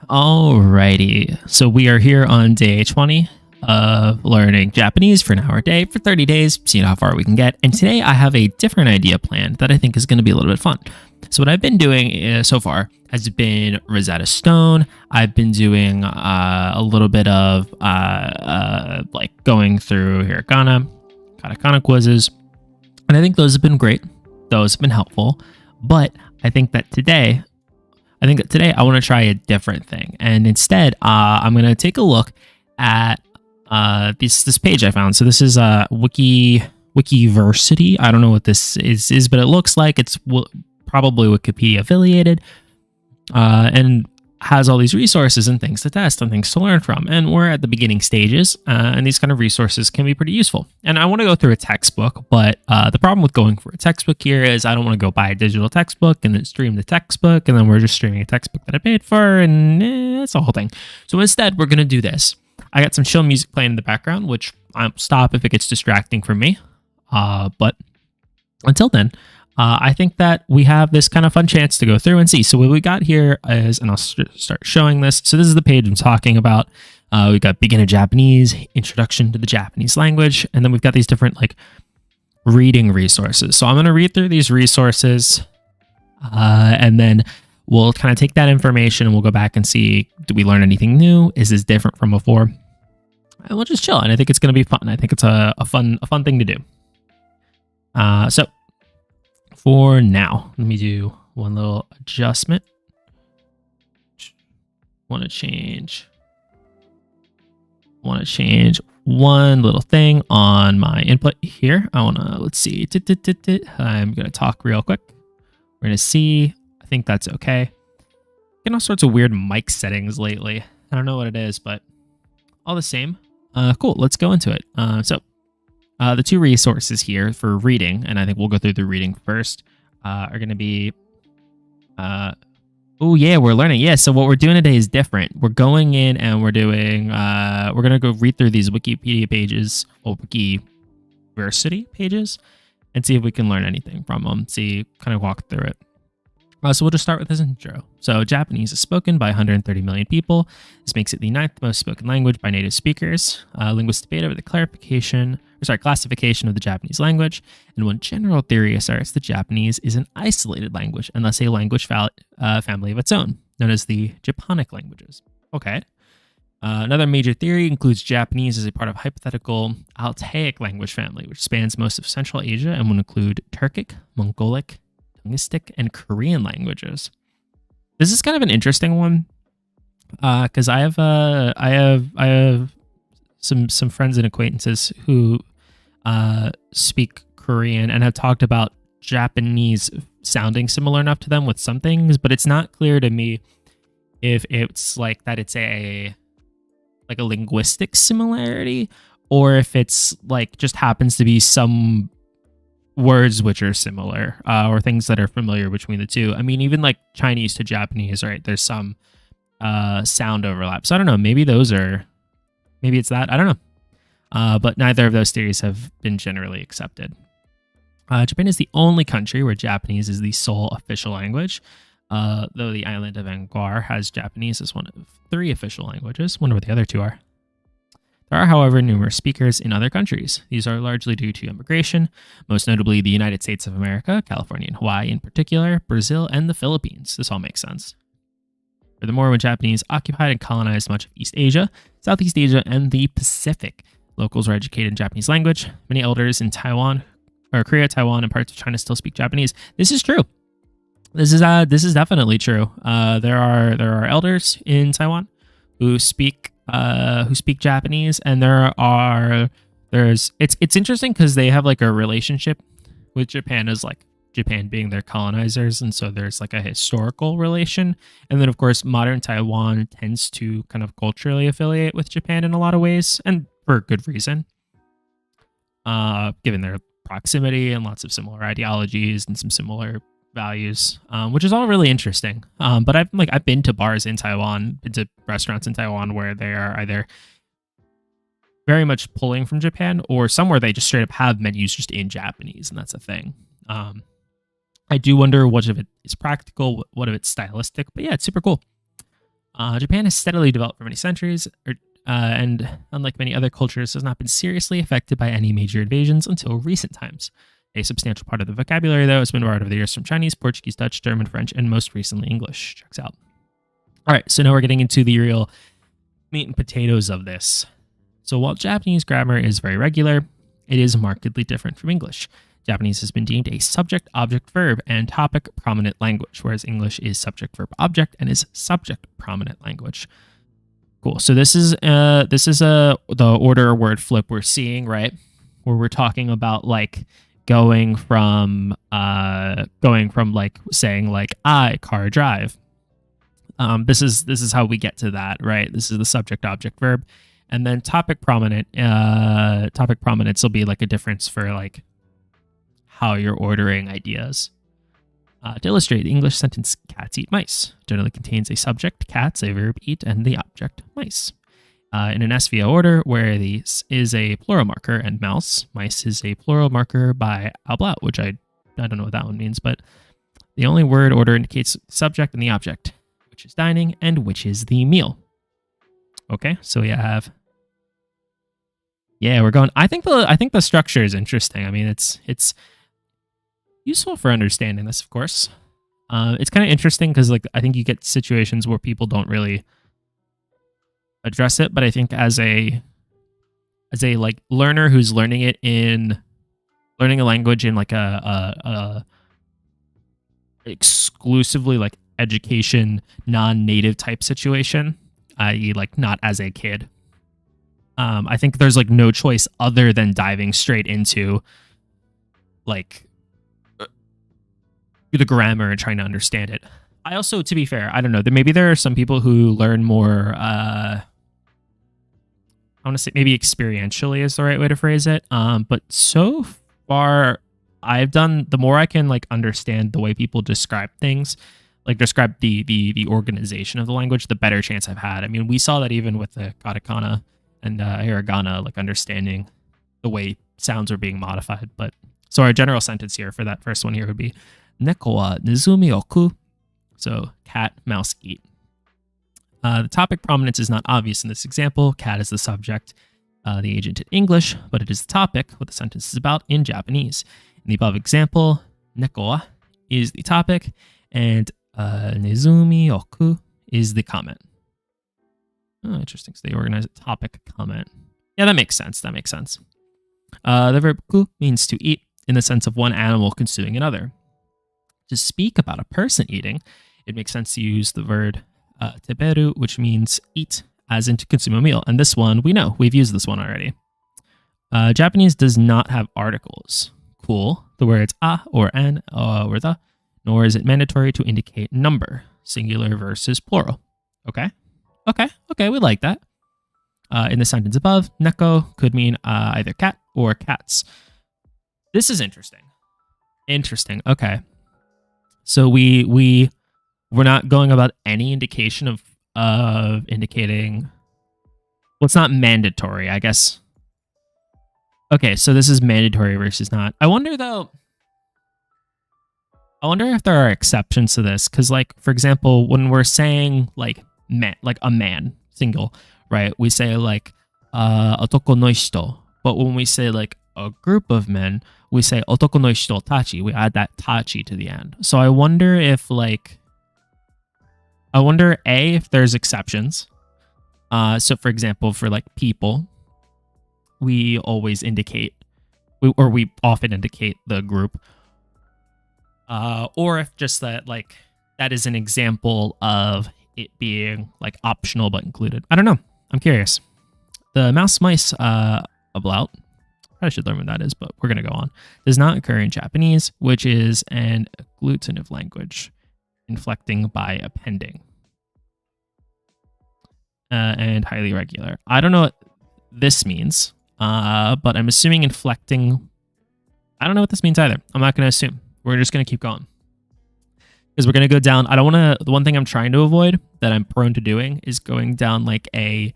Alrighty, so we are here on day 20 of learning Japanese for an hour a day for 30 days, seeing how far we can get. And today I have a different idea planned that I think is going to be a little bit fun. So what I've been doing so far has been Rosetta Stone. I've been doing a little bit of like going through hiragana, katakana quizzes, and I think those have been great. Those have been helpful, but I think that today I want to try a different thing. And instead, I'm going to take a look at this page I found. So this is Wikiversity. I don't know what this is, but it looks like it's probably Wikipedia affiliated and has all these resources and things to test and things to learn from. And we're at the beginning stages, and these kind of resources can be pretty useful. And I want to go through a textbook, but the problem with going for a textbook here is I don't want to go buy a digital textbook and then stream the textbook, and then we're just streaming a textbook that I paid for, and it's a whole thing. So instead, we're going to do this. I got some chill music playing in the background, which I'll stop if it gets distracting for me. But until then, I think that we have this kind of fun chance to go through and see. So what we got here is, and I'll start showing this. So this is the page I'm talking about. We've got beginner Japanese, introduction to the Japanese language, and then we've got these different like reading resources. So I'm going to read through these resources, and then we'll kind of take that information and we'll go back and see, do we learn anything new? Is this different from before? And we'll just chill. And I think it's going to be fun. I think it's a fun thing to do. So for now, let me do one little adjustment. Want to change one little thing on my input here. I want to, let's see. I'm going to talk real quick. We're going to see. I think that's okay. Getting all sorts of weird mic settings lately. I don't know what it is, but all the same. Cool. Let's go into it. So the two resources here for reading, and I think we'll go through the reading first, are going to be, we're learning. Yeah, so what we're doing today is different. We're going in and we're doing, we're going to go read through these Wikipedia pages, or Wikiversity pages, and see if we can learn anything from them. Kind of walk through it. So we'll just start with this intro. So Japanese is spoken by 130 million people. This makes it the 9th most spoken language by native speakers. Linguists debate over the classification of the Japanese language. And one general theory asserts that Japanese is an isolated language and thus a language family of its own, known as the Japonic languages. Okay. Another major theory includes Japanese as a part of hypothetical Altaic language family, which spans most of Central Asia and would include Turkic, Mongolic, Tungistic, and Korean languages. This is kind of an interesting one because I have some friends and acquaintances who speak Korean and have talked about Japanese sounding similar enough to them with some things, but it's not clear to me if it's like that it's a linguistic similarity, or if it's like just happens to be some words which are similar, or things that are familiar between the two. I mean, even like Chinese to Japanese, right? There's some sound overlap. So I don't know. Maybe it's that. I don't know. But neither of those theories have been generally accepted. Japan is the only country where Japanese is the sole official language, though the island of Anguar has Japanese as one of 3 official languages. Wonder what the other 2 are. There are, however, numerous speakers in other countries. These are largely due to immigration, most notably the United States of America, California and Hawaii in particular, Brazil, and the Philippines. This all makes sense. Furthermore, when Japanese occupied and colonized much of East Asia, Southeast Asia, and the Pacific, locals were educated in Japanese language. Many elders in Korea, Taiwan, and parts of China still speak Japanese. This is true. This is definitely true. There are elders in Taiwan who speak Japanese, and it's interesting because they have like a relationship with Japan as like Japan being their colonizers, and so there's like a historical relation, and then of course modern Taiwan tends to kind of culturally affiliate with Japan in a lot of ways, and for good reason, given their proximity and lots of similar ideologies and some similar values, which is all really interesting. But I've been to bars in Taiwan, been to restaurants in Taiwan where they are either very much pulling from Japan or somewhere they just straight up have menus just in Japanese, and that's a thing. I do wonder what of it is practical, what of it's stylistic, but yeah, it's super cool. Japan has steadily developed for many centuries, and unlike many other cultures, has not been seriously affected by any major invasions until recent times. A substantial part of the vocabulary, though, has been borrowed over the years from Chinese, Portuguese, Dutch, German, French, and most recently English. Checks out. All right, so now we're getting into the real meat and potatoes of this. So while Japanese grammar is very regular, it is markedly different from English. Japanese has been deemed a subject, object, verb, and topic prominent language, whereas English is subject, verb, object, and is subject prominent language. Cool. So this is the order word flip we're seeing, right? Where we're talking about like going from like saying like I car drive. This is how we get to that, right? This is the subject, object, verb, and then topic prominent. Topic prominence will be like a difference for like how you're ordering ideas. To illustrate, the English sentence "cats eat mice" generally contains a subject, cats, a verb, eat, and the object, mice. In an SVO order, where the is a plural marker and mouse, mice is a plural marker by ablaut, which I don't know what that one means, but the only word order indicates subject and the object, which is dining and which is the meal. Okay, so we have, we're going. I think the structure is interesting. I mean, it's useful for understanding this, of course. It's kind of interesting because like I think you get situations where people don't really address it, but I think as a like learner who's learning a language in like a exclusively like education non-native type situation, i.e. like not as a kid, I think there's like no choice other than diving straight into like the grammar and trying to understand it. I also, to be fair, I don't know, maybe there are some people who learn more I want to say maybe experientially is the right way to phrase it. But so far, the more I can like understand the way people describe things, like describe the organization of the language, the better chance I've had. I mean, we saw that even with the katakana and hiragana, like understanding the way sounds are being modified. But so our general sentence here for that first one here would be "Neko wa nezumi o ku." So cat, mouse, eat. The topic prominence is not obvious in this example. Cat is the subject, the agent in English, but it is the topic, what the sentence is about in Japanese. In the above example, neko wa is the topic, and nezumi oku is the comment. Oh, interesting. So they organize a topic, comment. Yeah, that makes sense. The verb ku means to eat in the sense of one animal consuming another. To speak about a person eating, it makes sense to use the verb teberu, which means eat, as in to consume a meal. And this one, we know. We've used this one already. Japanese does not have articles. Cool. The words a or an or the, nor is it mandatory to indicate number, singular versus plural. Okay, we like that. In the sentence above, neko could mean either cat or cats. This is interesting. Okay. So we're not going about any indication of indicating. Well, it's not mandatory, I guess. Okay, so this is mandatory versus not. I wonder if there are exceptions to this, because, like, for example, when we're saying like a man, single, right? We say like otoko no hito, but when we say like a group of men, we say otoko no hito tachi. We add that tachi to the end. So I wonder if if there's exceptions. So for example, for like people, we always indicate, we often indicate the group. Or if just that, like, that is an example of it being like optional but included. I don't know. I'm curious. The mouse mice ablaut, I should learn what that is, but we're going to go on, does not occur in Japanese, which is an agglutinative language, inflecting by appending. And highly regular. I don't know what this means, but I'm assuming inflecting. I don't know what this means either. I'm not going to assume. We're just going to keep going. Because we're going to go down. I don't want to. The one thing I'm trying to avoid, that I'm prone to doing, is going down like a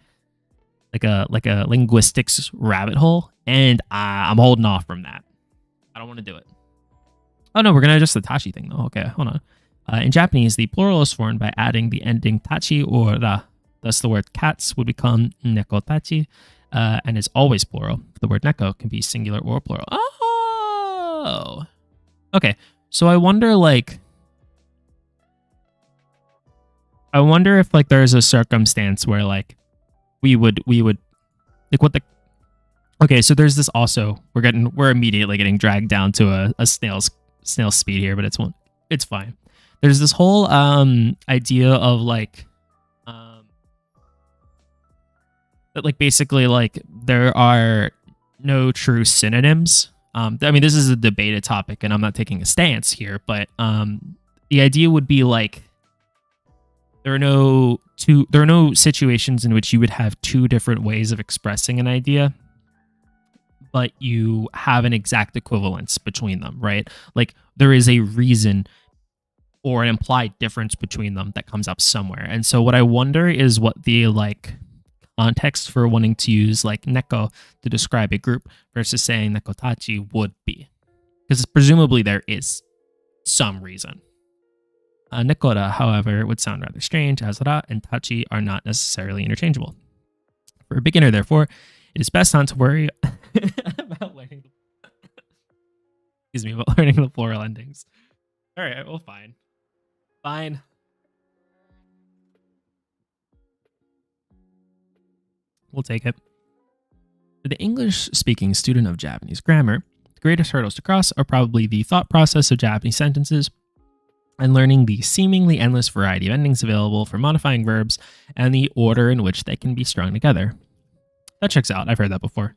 linguistics rabbit hole, and I'm holding off from that. I don't want to do it. Oh no, we're going to adjust the tachi thing though. Okay, hold on. In Japanese, the plural is formed by adding the ending tachi or ra. Thus, the word cats would become nekotachi, and is always plural. The word neko can be singular or plural. Oh! Okay, so I wonder, if there's a circumstance where we would what the. Okay, so there's this also. We're immediately getting dragged down to a snail's speed here, but it's fine. There's this whole idea of that basically there are no true synonyms. I mean, this is a debated topic, and I'm not taking a stance here, but the idea would be there are no situations in which you would have two different ways of expressing an idea, but you have an exact equivalence between them, right? There is a reason or an implied difference between them that comes up somewhere. And so what I wonder is what the context for wanting to use neko to describe a group versus saying nekotachi would be. Because presumably there is some reason. Nekora, however, would sound rather strange, as ra and tachi are not necessarily interchangeable. For a beginner, therefore, it is best not to worry about learning the plural endings. All right, well, fine. We'll take it. For the English-speaking student of Japanese grammar, the greatest hurdles to cross are probably the thought process of Japanese sentences and learning the seemingly endless variety of endings available for modifying verbs and the order in which they can be strung together. That checks out. I've heard that before.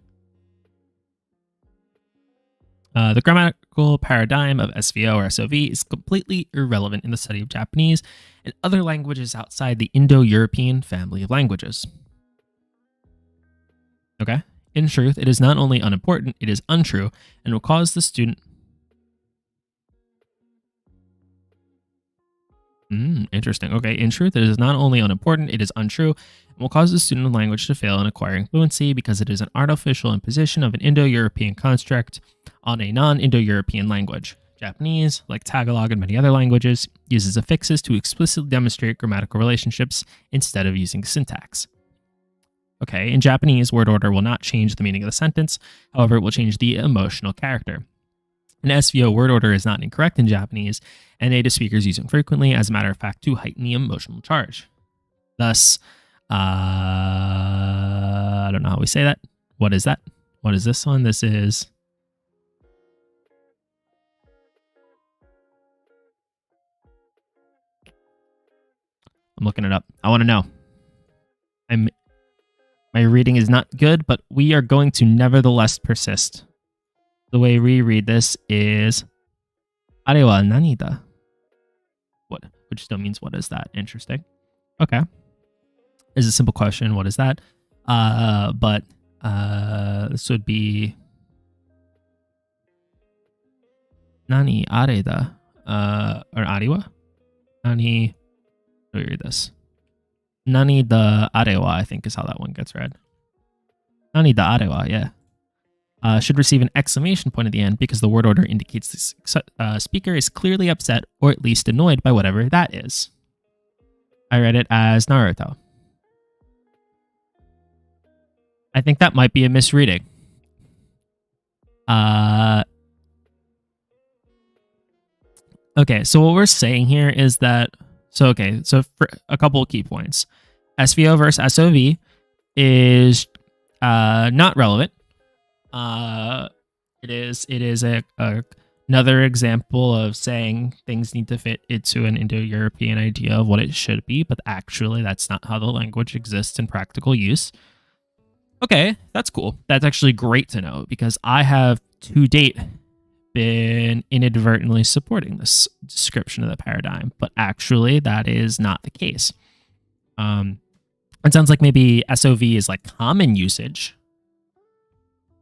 The grammatical paradigm of SVO or SOV is completely irrelevant in the study of Japanese and other languages outside the Indo-European family of languages. Okay? In truth, it is not only unimportant, it is untrue, and will cause the student... Interesting. Okay, in truth, it is not only unimportant, it is untrue, and will cause the student of language to fail in acquiring fluency because it is an artificial imposition of an Indo-European construct on a non-Indo-European language. Japanese, like Tagalog and many other languages, uses affixes to explicitly demonstrate grammatical relationships instead of using syntax. Okay, in Japanese, word order will not change the meaning of the sentence, however, it will change the emotional character. An SVO word order is not incorrect in Japanese, and native speakers use it frequently, as a matter of fact, to heighten the emotional charge. Thus, I don't know how we say that. What is that? What is this one? This is... I'm looking it up. I want to know. My reading is not good, but we are going to nevertheless persist. The way we read this is "Are wa nani da?" What, which still means what is that? Interesting. Okay. It's a simple question. What is that? But this would be "Nani are da?" Or "Ariwa?" Nani. Let me read this. Nani da arewa, I think is how that one gets read. Nani da arewa, yeah. Should receive an exclamation point at the end because the word order indicates the speaker is clearly upset or at least annoyed by whatever that is. I read it as Naruto. I think that might be a misreading. Okay, so what we're saying here is that... So for a couple of key points. SVO versus SOV is not relevant. It is another example of saying things need to fit into an Indo-European idea of what it should be, but actually that's not how the language exists in practical use. Okay, that's cool. That's actually great to know because I have to date been inadvertently supporting this description of the paradigm, but actually that is not the case. It sounds like maybe SOV is common usage,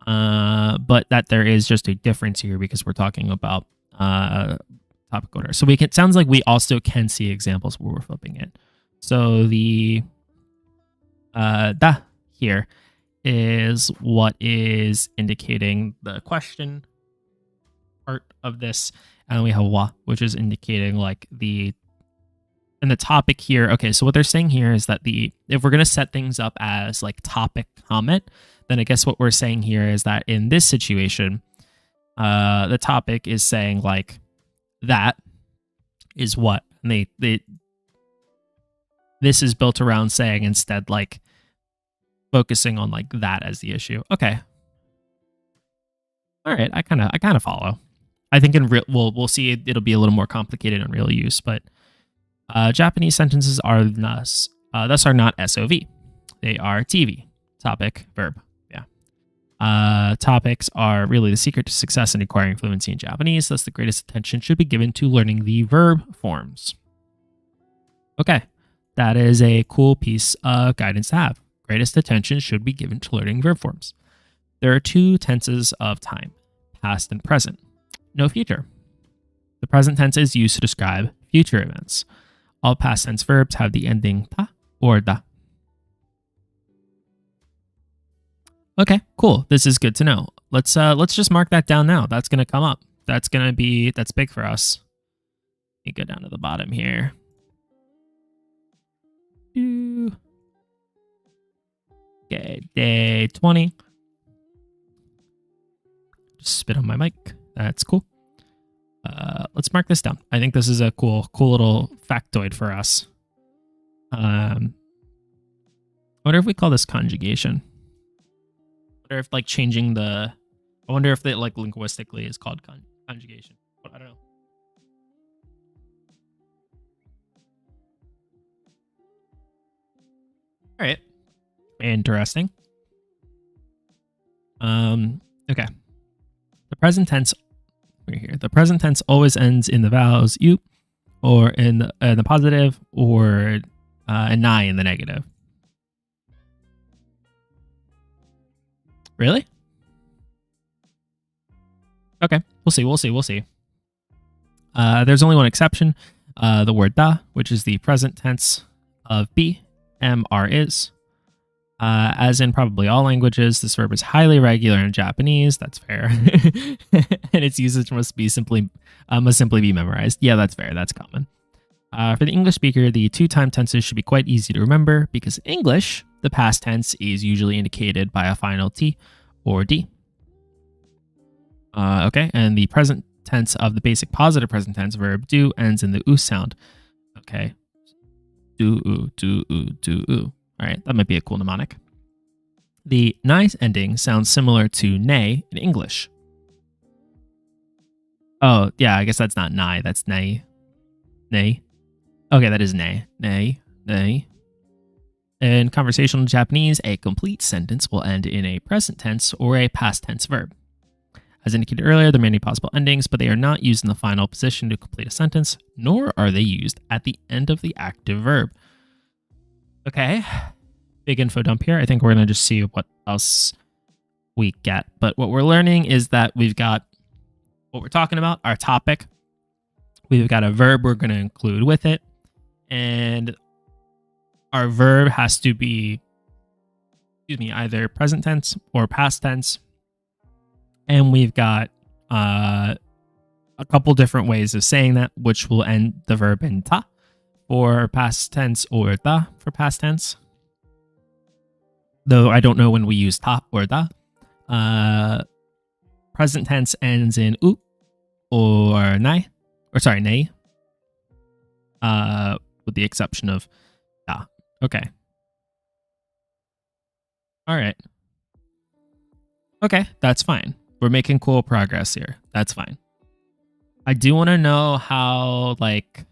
but that there is just a difference here because we're talking about topic order. So it sounds like we also can see examples where we're flipping it. So the da here is what is indicating the question part of this, and we have wa, which is indicating like the topic here. Okay, so what they're saying here is that if we're gonna set things up as like topic comment, then I guess what we're saying here is that in this situation, the topic is saying like that is what, and this is built around saying instead like focusing on like that as the issue. Okay. All right, I kind of follow. I think in real we'll see it'll be a little more complicated in real use, but Japanese sentences are thus are not SOV. They are TV, topic, verb. Yeah. Topics are really the secret to success in acquiring fluency in Japanese, thus the greatest attention should be given to learning the verb forms. Okay, that is a cool piece of guidance to have. Greatest attention should be given to learning verb forms. There are two tenses of time, past and present. No future. The present tense is used to describe future events. All past tense verbs have the ending ta or da. Okay, cool. This is good to know. Let's just mark that down now. That's gonna come up. That's big for us. Let me go down to the bottom here. Okay, day 20. Just spit on my mic. That's cool. Let's mark this down. I think this is a cool little factoid for us. I wonder if we call this conjugation. I wonder if like changing I wonder if it like linguistically is called conjugation. I don't know. All right. Interesting. Okay. The present tense here. The present tense always ends in the vowels u, or in the positive, or and nai in the negative. Really? Okay, we'll see. There's only one exception. The word da, which is the present tense of be, am, are, is. As in probably all languages, this verb is highly regular in Japanese. That's fair. And its usage must simply be memorized. Yeah, that's fair. That's common. For the English speaker, the two-time tenses should be quite easy to remember because in English, the past tense is usually indicated by a final T or D. Okay, and the present tense of the basic positive present tense verb do ends in the oo sound. Okay. Do, oo. All right, that might be a cool mnemonic. The nice ending sounds similar to nay in English. Oh, yeah, I guess that's not nai, that's nay. Nay. Okay, that is nay. Nay. In conversational Japanese, a complete sentence will end in a present tense or a past tense verb. As indicated earlier, there are many possible endings, but they are not used in the final position to complete a sentence, nor are they used at the end of the active verb. Okay, big info dump here. I think we're going to just see what else we get. But what we're learning is that we've got what we're talking about, our topic. We've got a verb we're going to include with it. And our verb has to be, either present tense or past tense. And we've got a couple different ways of saying that, which will end the verb in ta for past tense or da for past tense. Though I don't know when we use ta or da. Present tense ends in u or nai, nei. With the exception of da. Okay. All right. Okay, that's fine. We're making cool progress here. That's fine. I do want to know how, like,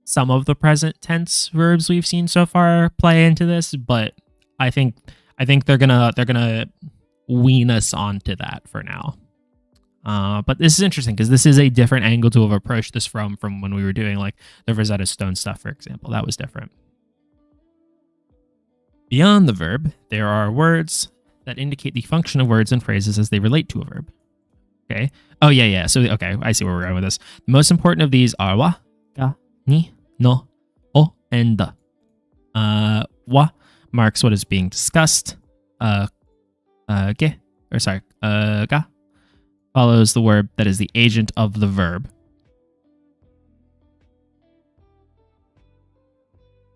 some of the present tense verbs we've seen so far play into this, but I think they're gonna wean us onto that for now. But this is interesting because this is a different angle to have approached this from when we were doing like the Rosetta Stone stuff, for example. That was different. Beyond the verb, there are words that indicate the function of words and phrases as they relate to a verb. Okay. Oh, yeah. So, okay, I see where we're going with this. The most important of these are wa, ga, ni, no, o, and da. Wa marks what is being discussed. Ga follows the word that is the agent of the verb.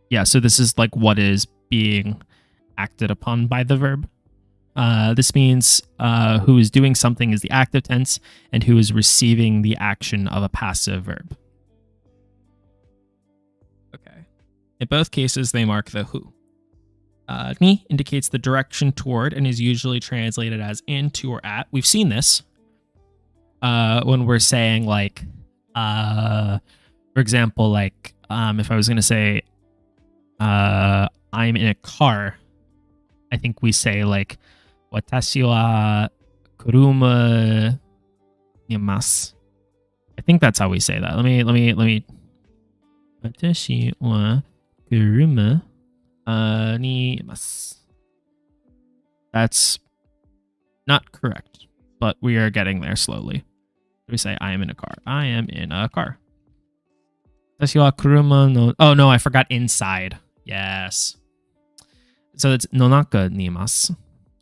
Yeah, so this is like what is being acted upon by the verb. This means who is doing something is the active tense and who is receiving the action of a passive verb. Okay. In both cases, they mark the who. Ni indicates the direction toward and is usually translated as in, to, or at. We've seen this when we're saying like, for example, like if I was going to say, I'm in a car, I think we say like, watashi wa kuruma nimasu. I think that's how we say that. Let me. Watashi wa kuruma nimasu. That's not correct, but we are getting there slowly. We say, I am in a car. I am in a car. Watashi wa kuruma no. Oh no, I forgot inside. Yes. So it's nonaka nimasu.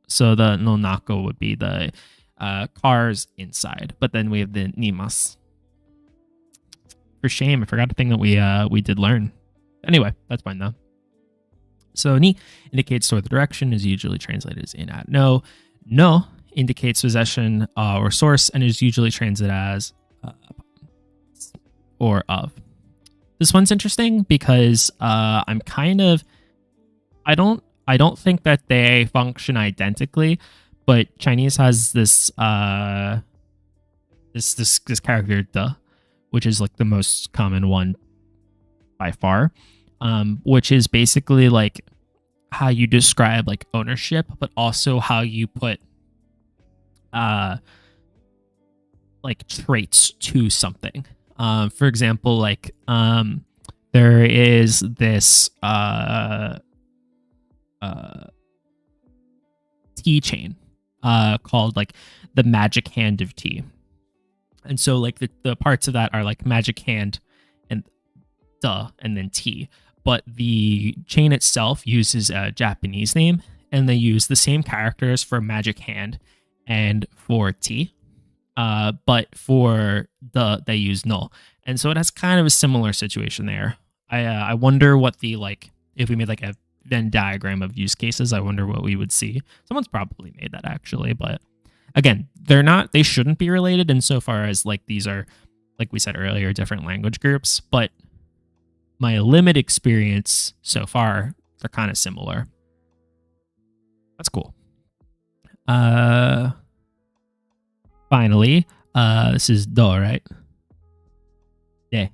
So the nonaka would be the cars inside, but then we have the nimasu. For shame, I forgot a thing that we did learn. Anyway, that's fine though. So ni indicates toward the direction, is usually translated as in, at. No indicates possession or source and is usually translated as or of. This one's interesting because I'm kind of I don't think that they function identically, but Chinese has this this character de, which is like the most common one by far, which is basically like how you describe like ownership, but also how you put like traits to something. For example, like there is this tea chain called like the magic hand of tea. And so like the parts of that are like magic hand and and then tea. But the chain itself uses a Japanese name, and they use the same characters for magic hand and for tea. But for they use no. And so it has kind of a similar situation there. I wonder what the like if we made like a Venn diagram of use cases, I wonder what we would see. Someone's probably made that actually, but again, they shouldn't be related insofar as like these are, like we said earlier, different language groups, but my limited experience so far, they're kind of similar. That's cool. Finally, this is do, right? De.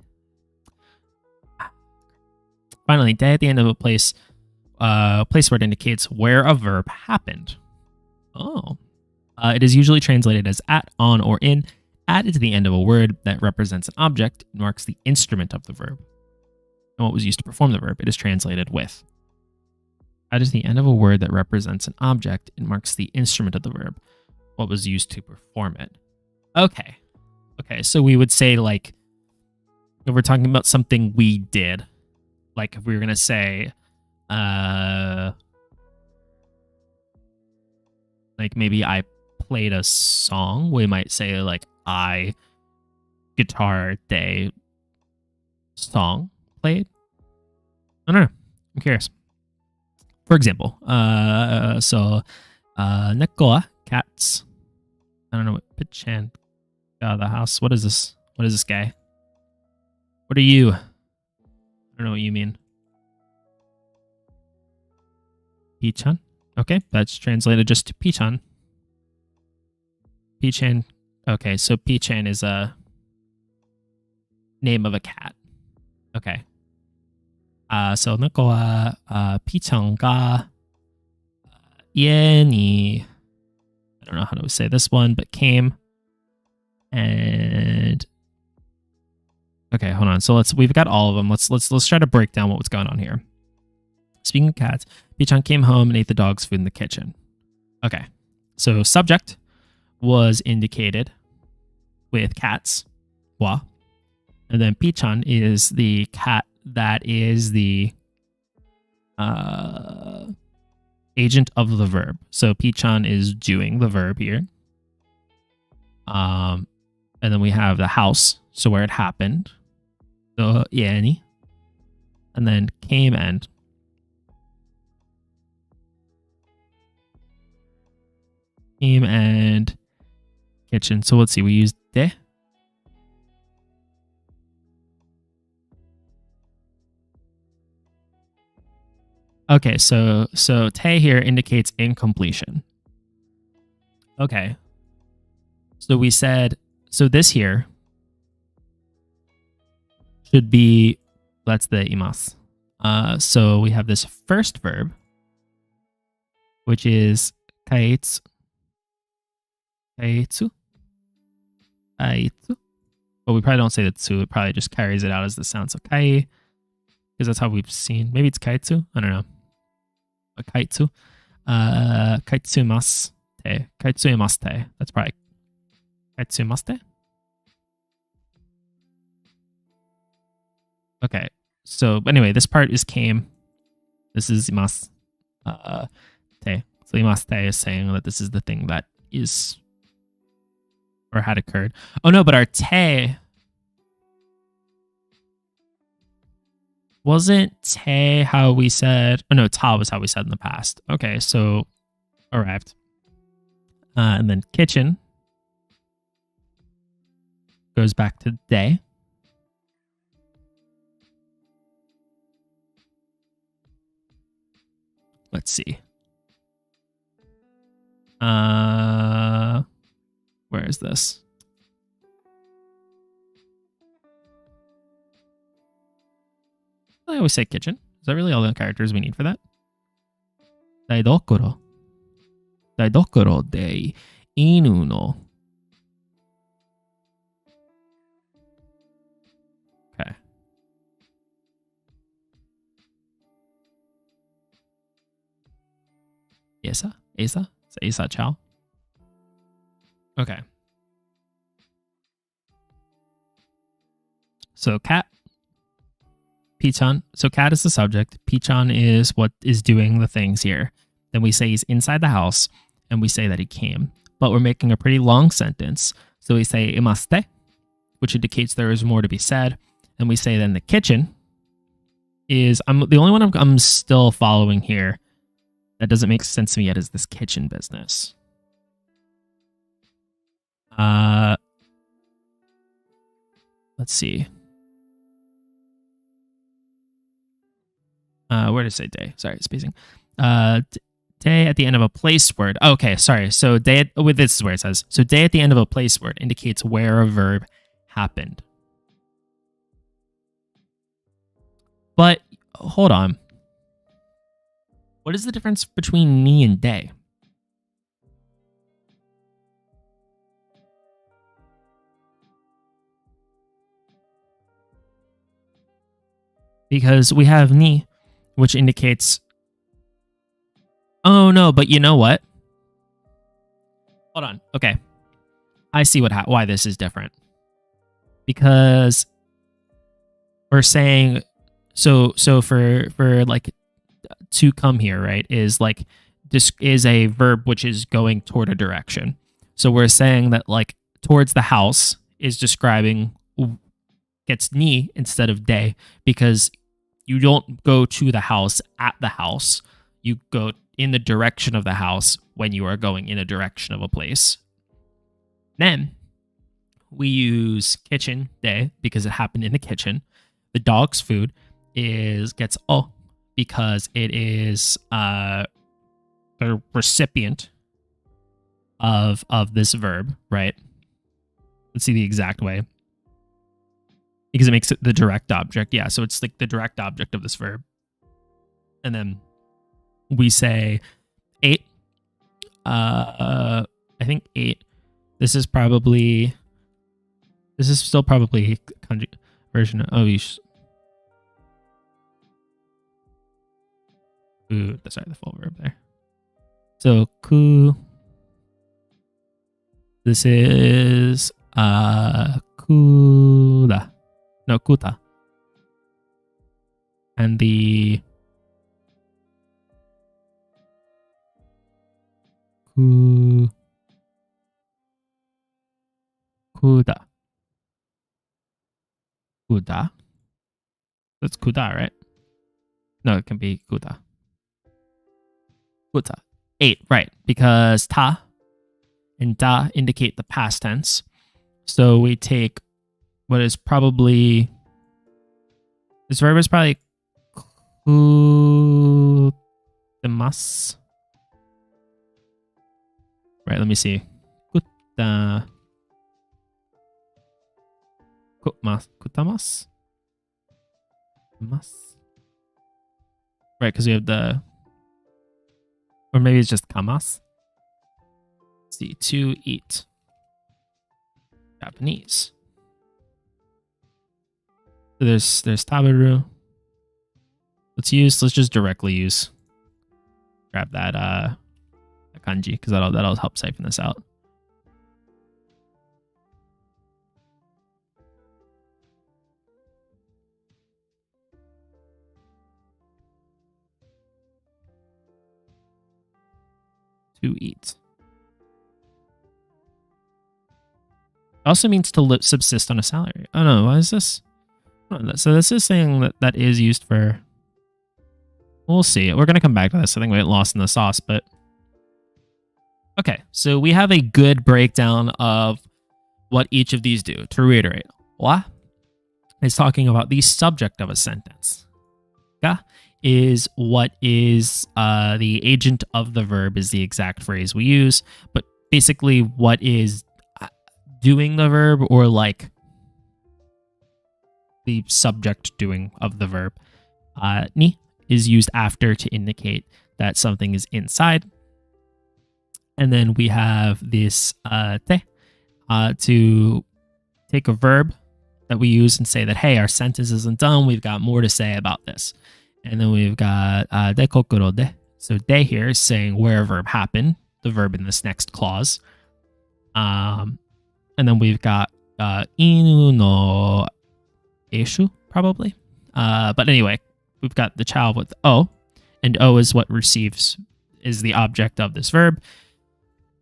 Finally, de at the end of a place word indicates where a verb happened. Oh. It is usually translated as at, on, or in. At is the end of a word that represents an object and marks the instrument of the verb. And what was used to perform the verb, it is translated with. At is the end of a word that represents an object and marks the instrument of the verb. What was used to perform it. Okay, so we would say like, if we're talking about something we did, like if we were going to say, like maybe I played a song, we might say like I guitar de song played. I don't know. I'm curious. For example, so neko, cats. I don't know what Pichan out of the house. What is this? What is this guy? What are you? I don't know what you mean. Pichan. Okay, that's translated just to Pichan. Pichan. Okay, so Pichan is a name of a cat. Okay. So neko wa Pichan ga ie ni, I don't know how to say this one, but came and okay, hold on. So we've got all of them. Let's try to break down what's going on here. Speaking of cats, Pichan came home and ate the dog's food in the kitchen. Okay, so subject was indicated with cats, wa, and then Pichan is the cat that is the agent of the verb. So Pichan is doing the verb here. And then we have the house, so where it happened. The ieni. And then came and. Came and kitchen. So let's see, we used de. Okay, so te here indicates incompletion. Okay. So we said, so this here should be, that's the imas. So we have this first verb, which is kaitsu. Kaitsu. Kaitsu. But we probably don't say the tsu. It probably just carries it out as the sound. So kai, because that's how we've seen. Maybe it's kaitsu. I don't know. A kaitsu. Kaitsumasu te. Kaitsumasu te. That's probably kaitsumasu te. Okay. So anyway, this part is came. This is imasu te. So imasu te is saying that this is the thing that is or had occurred. Oh no, but our te wasn't te how we said. Oh no, ta was how we said in the past. Okay, so arrived. And then kitchen goes back to de. Let's see. Where is this? I always say kitchen. Is that really all the characters we need for that? Daidokoro. Daidokoro de inu no. Okay. Esa? Esa? Is it Esa Chow? Okay. So cat. Pichan. So cat is the subject. Pichan is what is doing the things here. Then we say he's inside the house, and we say that he came. But we're making a pretty long sentence. So we say imaste, which indicates there is more to be said. And we say then the kitchen is, the only one I'm still following here that doesn't make sense to me yet is this kitchen business. Let's see. Where did it say day? Sorry, spacing. Day at the end of a place word. Okay, sorry. So day with this is where it says. So day at the end of a place word indicates where a verb happened. But hold on. What is the difference between ni and day? Because we have ni, which indicates. Oh no, but you know what? Hold on. Okay, I see why this is different. Because we're saying so for like to come here, right? Is like this is a verb which is going toward a direction. So we're saying that like towards the house is describing gets ni instead of de because you don't go to the house at the house. You go in the direction of the house when you are going in a direction of a place. Then we use kitchen de because it happened in the kitchen. The dog's food gets o because it is the recipient of this verb, right? Let's see the exact way. Because it makes it the direct object. Yeah, so it's like the direct object of this verb. And then we say 8. I think 8. This is still probably version of sorry, the full verb there. So ku. This is kuda. No, kuta. And the ku Kuda. Kuda. That's kuda, right? No, it can be kuda. Kuta. 8, right. Because ta and da indicate the past tense. So we take what is probably... This verb is probably kutemasu. Right, let me see. Kutamasu. Right, because we have the... Or maybe it's just kamas. Let's see, to eat. Japanese. So there's taberu. Let's just directly use. Grab that kanji, because that'll help siphon this out. To eat. It also means to subsist on a salary. Oh no, what is this? So this is saying that is used for... We'll see. We're going to come back to this. I think we get lost in the sauce, but... Okay, so we have a good breakdown of what each of these do. To reiterate, wa is talking about the subject of a sentence. Ga is what is the agent of the verb is the exact phrase we use, but basically what is doing the verb, or like the subject doing of the verb. Ni is used after to indicate that something is inside. And then we have this te to take a verb that we use and say that, hey, our sentence isn't done. We've got more to say about this. And then we've got de kokoro de. So de here is saying where a verb happened, the verb in this next clause. And then we've got inu no eshu, probably. But anyway, we've got the child with o, and o is what is the object of this verb.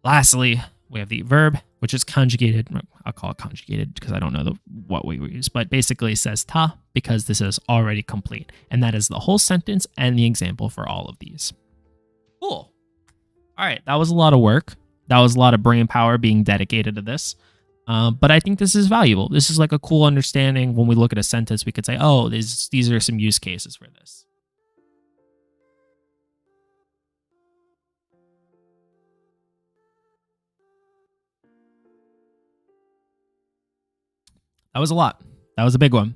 Lastly, we have the verb, which is conjugated. I'll call it conjugated because I don't know what we use, but basically it says ta because this is already complete. And that is the whole sentence and the example for all of these. Cool. All right, that was a lot of work. That was a lot of brain power being dedicated to this. But I think this is valuable. This is like a cool understanding. When we look at a sentence, we could say, oh, these are some use cases for this. That was a lot. That was a big one.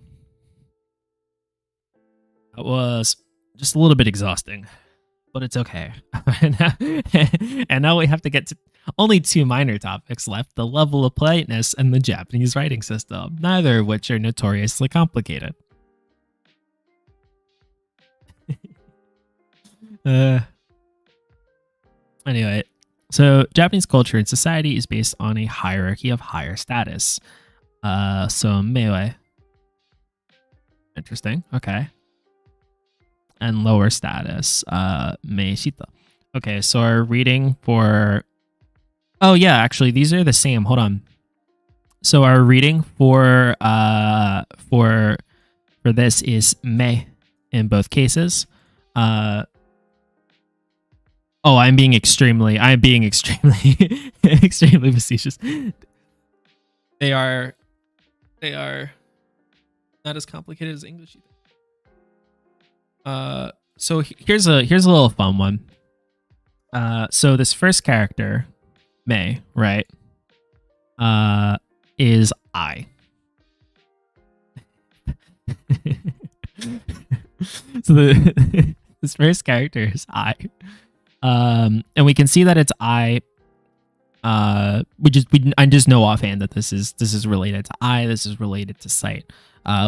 That was just a little bit exhausting, but it's okay. And now we have to get to only 2 minor topics left: the level of politeness and the Japanese writing system, neither of which are notoriously complicated. Anyway, so Japanese culture and society is based on a hierarchy of higher status. So mewe. Interesting. Okay. And lower status, meishita. Okay, so our reading for... Oh yeah, actually these are the same. Hold on. So our reading for this is me in both cases. I'm being extremely extremely facetious. They are not as complicated as English either. So here's a little fun one. So this first character, May, right? Is I. So this first character is I. And we can see that it's I. I just know offhand that this is related to I. This is related to sight.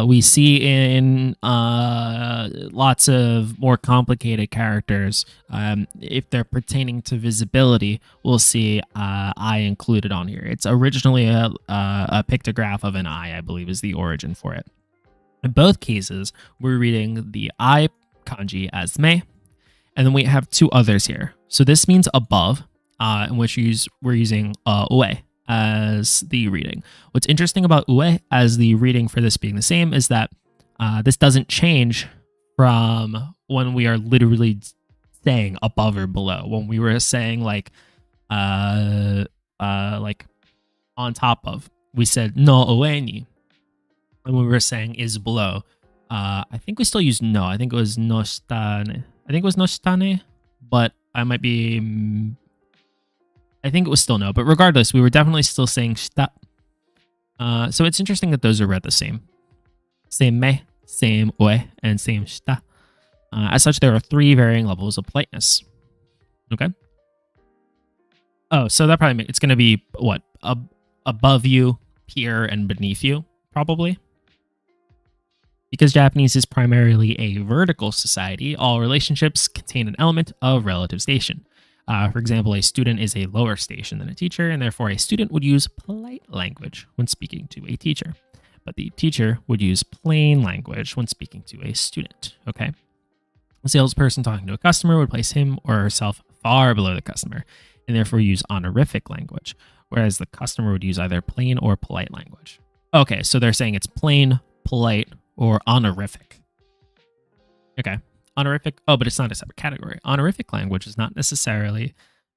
We see in lots of more complicated characters, if they're pertaining to visibility, we'll see I included on here. It's originally a pictograph of an I believe, is the origin for it. In both cases, we're reading the I kanji as me, and then we have 2 others here. So this means above, in which we're using ue, as the reading. What's interesting about ue as the reading for this being the same is that this doesn't change from when we are literally saying above or below. When we were saying like on top of, we said no ue ni. And when we were saying is below, I think we still use no. I think it was no shitane. I think it was no shitane, but I might be. I think it was still no. But regardless, we were definitely still saying shita. So it's interesting that those are read the same. Same me, same ue, and same shita. As such, there are 3 varying levels of politeness. Okay. Oh, so that probably it's going to be what above you, peer, and beneath you, probably. Because Japanese is primarily a vertical society, all relationships contain an element of relative station. For example, a student is a lower station than a teacher, and therefore a student would use polite language when speaking to a teacher. But the teacher would use plain language when speaking to a student. Okay. A salesperson talking to a customer would place him or herself far below the customer, and therefore use honorific language, whereas the customer would use either plain or polite language. Okay, so they're saying it's plain, polite, or honorific. Okay. Honorific. Oh, but it's not a separate category. Honorific language is not necessarily,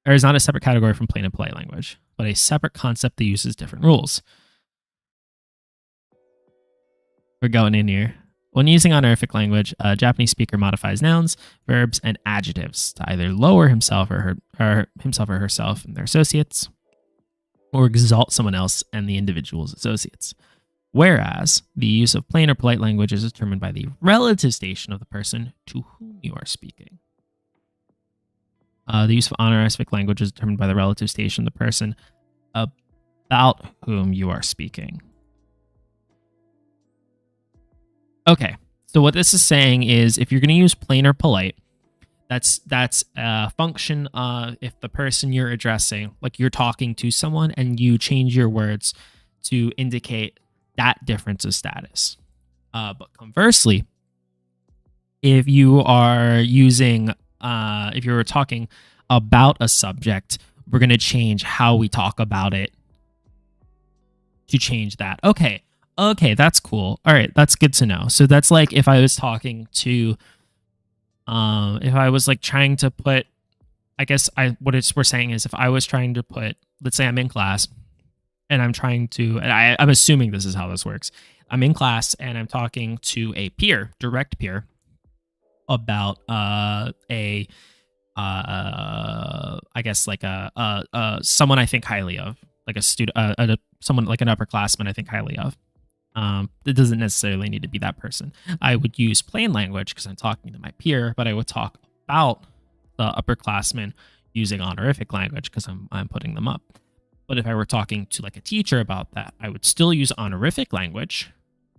or is not a separate category from plain and polite language, but a separate concept that uses different rules. We're going in here. When using honorific language, a Japanese speaker modifies nouns, verbs, and adjectives to either lower himself or herself and their associates, or exalt someone else and the individual's associates. Whereas the use of plain or polite language is determined by the relative station of the person to whom you are speaking. The use of honorific language is determined by the relative station of the person about whom you are speaking. Okay, so what this is saying is if you're going to use plain or polite, that's a function of if the person you're addressing, like you're talking to someone and you change your words to indicate that difference of status. But conversely, if you are using, if you're talking about a subject, we're going to change how we talk about it to change that. Okay, that's cool. All right, that's good to know. So that's like if I was talking to, if I was like trying to put, I guess we're saying is if I was trying to put, let's say I'm in class, and I'm trying to, and I'm assuming this is how this works. I'm in class and I'm talking to a peer, direct peer, about I guess like someone I think highly of, like a student, someone like an upperclassman I think highly of. It doesn't necessarily need to be that person. I would use plain language because I'm talking to my peer, but I would talk about the upperclassmen using honorific language because I'm putting them up. But if I were talking to like a teacher about that, I would still use honorific language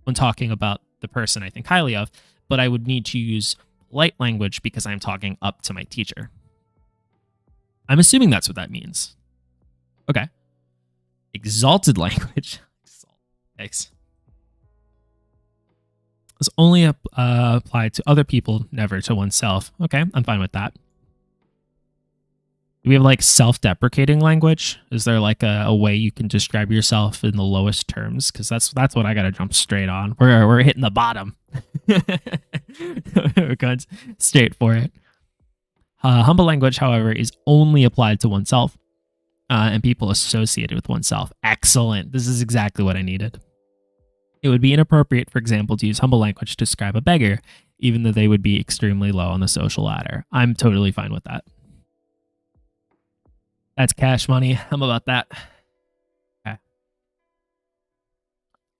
when talking about the person I think highly of, but I would need to use polite language because I'm talking up to my teacher. I'm assuming that's what that means. Okay. Exalted language. Thanks. It's only applied to other people, never to oneself. Okay, I'm fine with that. Do we have like self-deprecating language? Is there like a way you can describe yourself in the lowest terms? Because that's what I gotta jump straight on. We're hitting the bottom. We're going straight for it. Humble language, however, is only applied to oneself and people associated with oneself. Excellent. This is exactly what I needed. It would be inappropriate, for example, to use humble language to describe a beggar, even though they would be extremely low on the social ladder. I'm totally fine with that. That's cash money. I'm about that. Okay.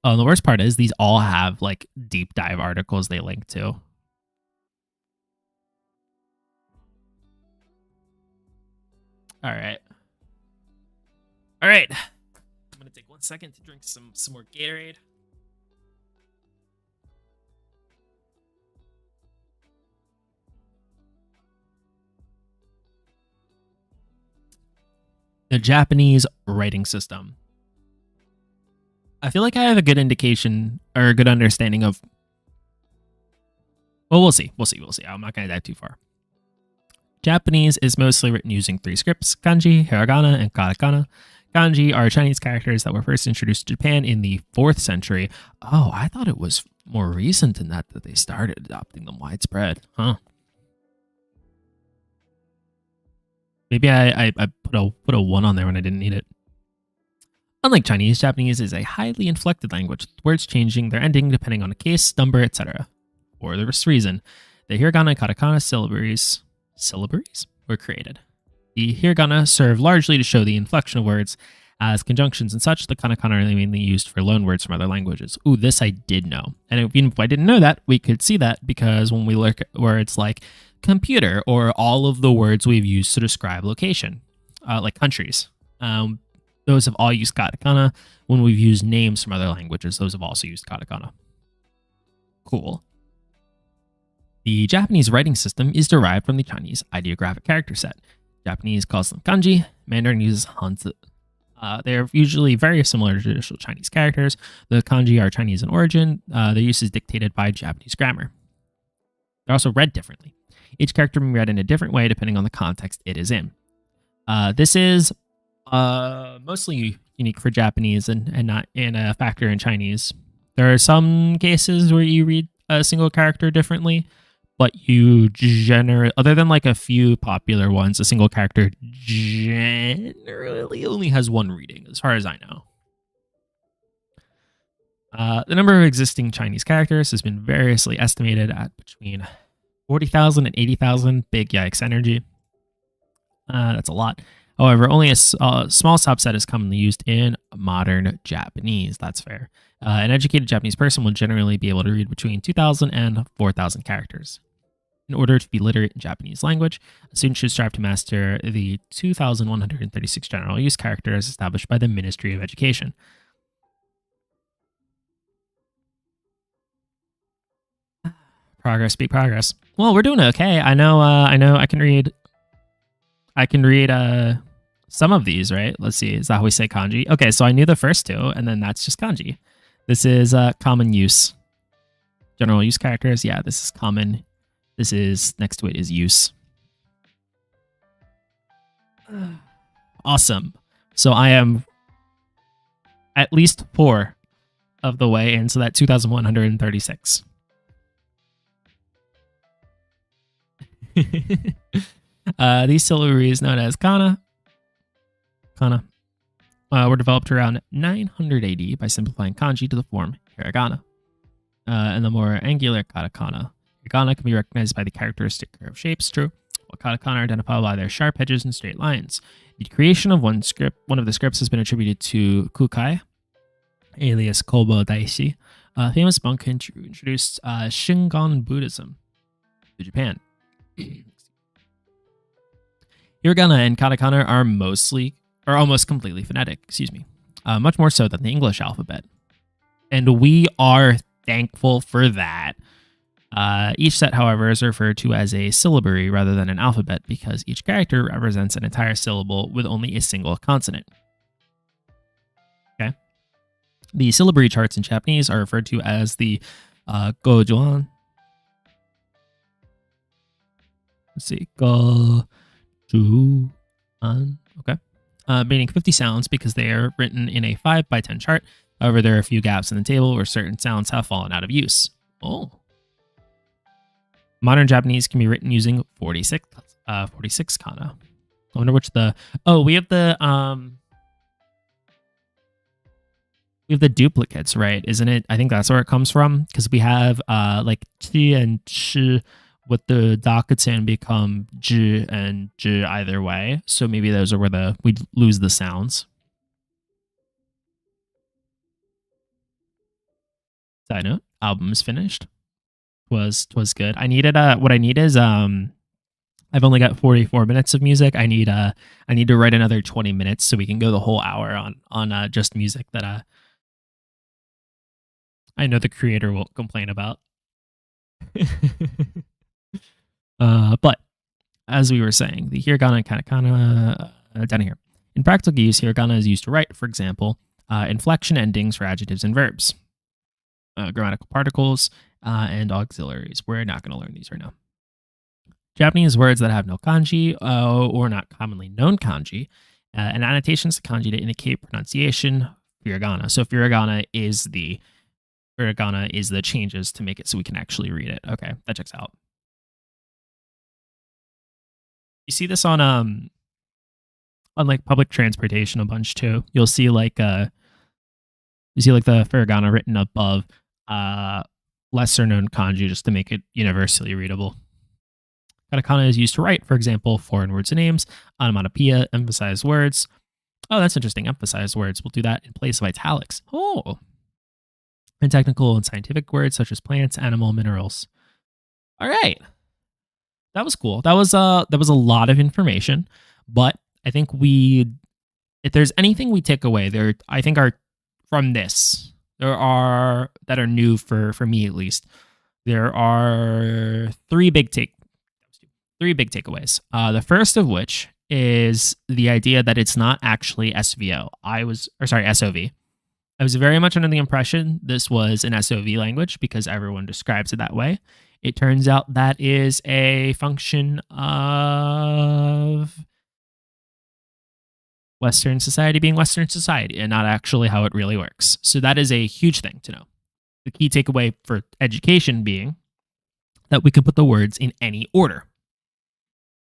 Oh, and the worst part is these all have like deep dive articles they link to. All right. I'm gonna take 1 second to drink some more Gatorade. The Japanese writing system. I feel like I have a good indication or a good understanding of. Well, we'll see. I'm not going to dive too far. Japanese is mostly written using three scripts: kanji, hiragana, and katakana. Kanji are Chinese characters that were first introduced to Japan in the 4th century. Oh, I thought it was more recent than that they started adopting them widespread. Huh. Maybe I put a 1 on there when I didn't need it. Unlike Chinese, Japanese is a highly inflected language, with words changing their ending depending on the case, number, etc. For this reason, the hiragana and katakana syllabaries were created. The hiragana serve largely to show the inflection of words as conjunctions and such. The katakana are mainly used for loan words from other languages. Ooh, this I did know. And even if I didn't know that, we could see that because when we look at words like computer or all of the words we've used to describe location, like countries, those have all used katakana. When we've used names from other languages, those have also used katakana. Cool. The Japanese writing system is derived from the Chinese ideographic character set. Japanese calls them kanji, Mandarin uses hanzi. They're usually very similar to traditional Chinese characters. The kanji are Chinese in origin. Their use is dictated by Japanese grammar. They're also read differently. Each character may be read in a different way depending on the context it is in. This is mostly unique for Japanese and not in a factor in Chinese. There are some cases where you read a single character differently, but you generally, other than like a few popular ones, a single character generally only has one reading, as far as I know. The number of existing Chinese characters has been variously estimated at between 40,000 and 80,000. Big yikes energy. That's a lot. However, only a small subset is commonly used in modern Japanese. That's fair. An educated Japanese person will generally be able to read between 2,000 and 4,000 characters. In order to be literate in Japanese language, a student should strive to master the 2,136 general use characters established by the Ministry of Education. Progress, be progress. Well, we're doing okay. I know I can read some of these, right? Let's see. Is that how we say kanji? Okay, so I knew the first two, and then that's just kanji. This is common use. General use characters. Yeah, this is common. This is, next to it is use. Awesome. So I am at least 4 of the way into that 2,136. These syllabaries, known as kana, were developed around 900 AD by simplifying kanji to the form hiragana. And the more angular katakana. Hiragana can be recognized by the characteristic curved shapes, true, while katakana are identified by their sharp edges and straight lines. The creation of one of the scripts has been attributed to Kukai, alias Kobo Daishi, a famous monk who introduced Shingon Buddhism to Japan. Hiragana and katakana are almost completely phonetic, much more so than the English alphabet. And we are thankful for that. Each set, however, is referred to as a syllabary rather than an alphabet because each character represents an entire syllable with only a single consonant. Okay. The syllabary charts in Japanese are referred to as the gojuan. Let's see, gojuan. Okay. Meaning 50 sounds because they are written in a 5x10 chart. However, there are a few gaps in the table where certain sounds have fallen out of use. Oh. Modern Japanese can be written using 46 kana. I wonder which we have the duplicates, right? Isn't it? I think that's where it comes from because we have like chi and chi with the dakuten become j and j either way. So maybe those are where we lose the sounds. Side note, album is finished. Was good. I needed what I need is I've only got 44 minutes of music. I need to write another 20 minutes so we can go the whole hour on just music that I know the creator won't complain about. But as we were saying, the hiragana and katakana down here. In practical use, hiragana is used to write, for example, inflection endings for adjectives and verbs, grammatical particles, and auxiliaries. We're not going to learn these right now. Japanese words that have no kanji or not commonly known kanji, and annotations to kanji to indicate pronunciation. Hiragana. So hiragana is the changes to make it so we can actually read it. Okay, that checks out. You see this on like public transportation a bunch too. You'll see like the hiragana written above lesser known kanji just to make it universally readable. Katakana is used to write, for example, foreign words and names, onomatopoeia, emphasized words. Oh, that's interesting. Emphasized words. We'll do that in place of italics. Oh. And technical and scientific words such as plants, animal, minerals. All right. That was cool. That was a lot of information, but I think if there's anything we take away there, I think from this, there are that are new for me at least. There are three big takeaways. The first of which is the idea that it's not actually SOV. I was very much under the impression this was an SOV language because everyone describes it that way. It turns out that is a function of Western society being Western society and not actually how it really works. So that is a huge thing to know. The key takeaway for education being that we can put the words in any order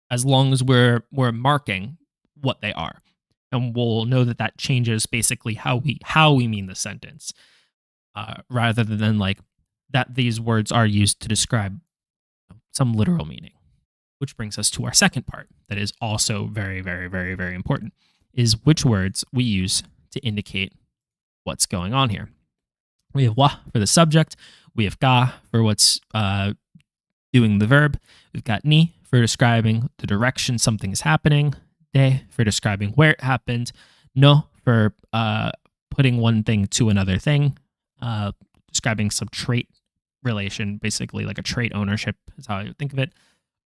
as long as we're marking what they are. And we'll know that changes basically how we mean the sentence, rather than like that these words are used to describe some literal meaning. Which brings us to our second part that is also very, very, very, very important, is which words we use to indicate what's going on here. We have wa for the subject. We have ga for what's doing the verb. We've got ni for describing the direction something is happening. De for describing where it happened. No for putting one thing to another thing, describing some trait relation, basically like a trait ownership is how I would think of it.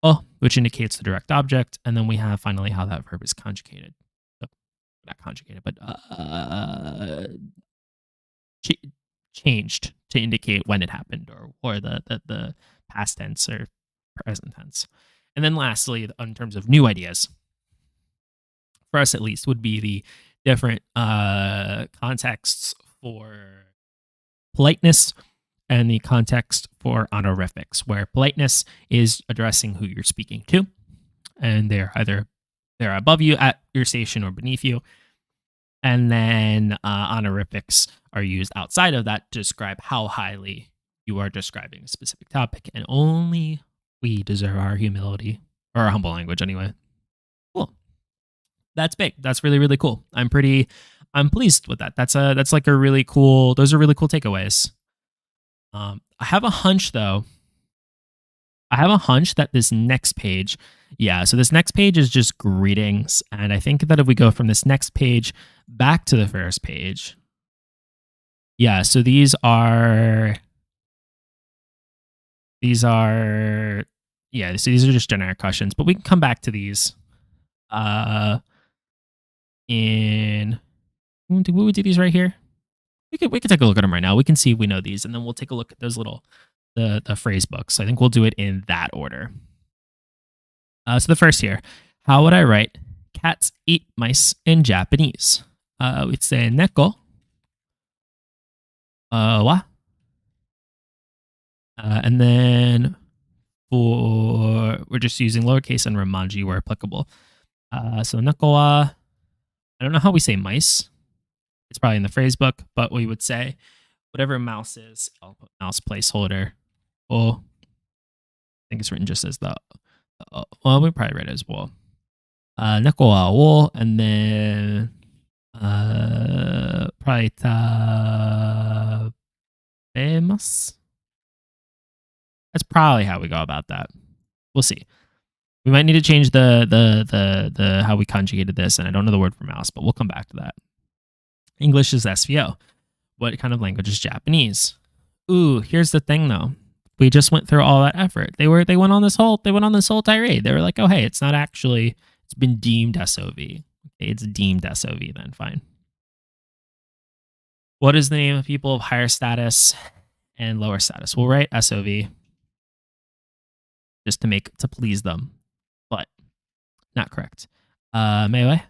O, which indicates the direct object. And then we have finally how that verb is conjugated. So, not conjugated, but changed to indicate when it happened or the past tense or present tense. And then lastly, in terms of new ideas, for us at least, would be the different contexts for politeness and the context for honorifics, where politeness is addressing who you're speaking to, and they're above you, at your station, or beneath you. And then honorifics are used outside of that to describe how highly you are describing a specific topic, and only we deserve our humility, or our humble language anyway. Cool. That's big. That's really, really cool. I'm pleased with that. That's like a really cool, those are really cool takeaways. I have a hunch though. That this next page, so this next page is just greetings. And I think that if we go from this next page back to the first page, so these are just generic questions, but we can come back to these we do these right here. We could take a look at them right now. We can see if we know these, and then we'll take a look at those little the phrase books. I think we'll do it in that order. So the first here, how would I write cats eat mice in Japanese? We'd say neko wa. And then we're just using lowercase and romanji where applicable. So neko wa, I don't know how we say mice. It's probably in the phrase book, but we would say whatever mouse is, I'll put mouse placeholder. I think it's written just as well, we probably read it as well. Neko wa wo, and then probably tabemas. That's probably how we go about that. We'll see. We might need to change the how we conjugated this, and I don't know the word for mouse, but we'll come back to that. English is SVO. What kind of language is Japanese? Ooh, here's the thing though. We just went through all that effort. They went on this whole tirade. They were like, oh hey, it's been deemed SOV. Okay, it's deemed SOV then, fine. What is the name of people of higher status and lower status? We'll write SOV. just to please them, but not correct. Mewe,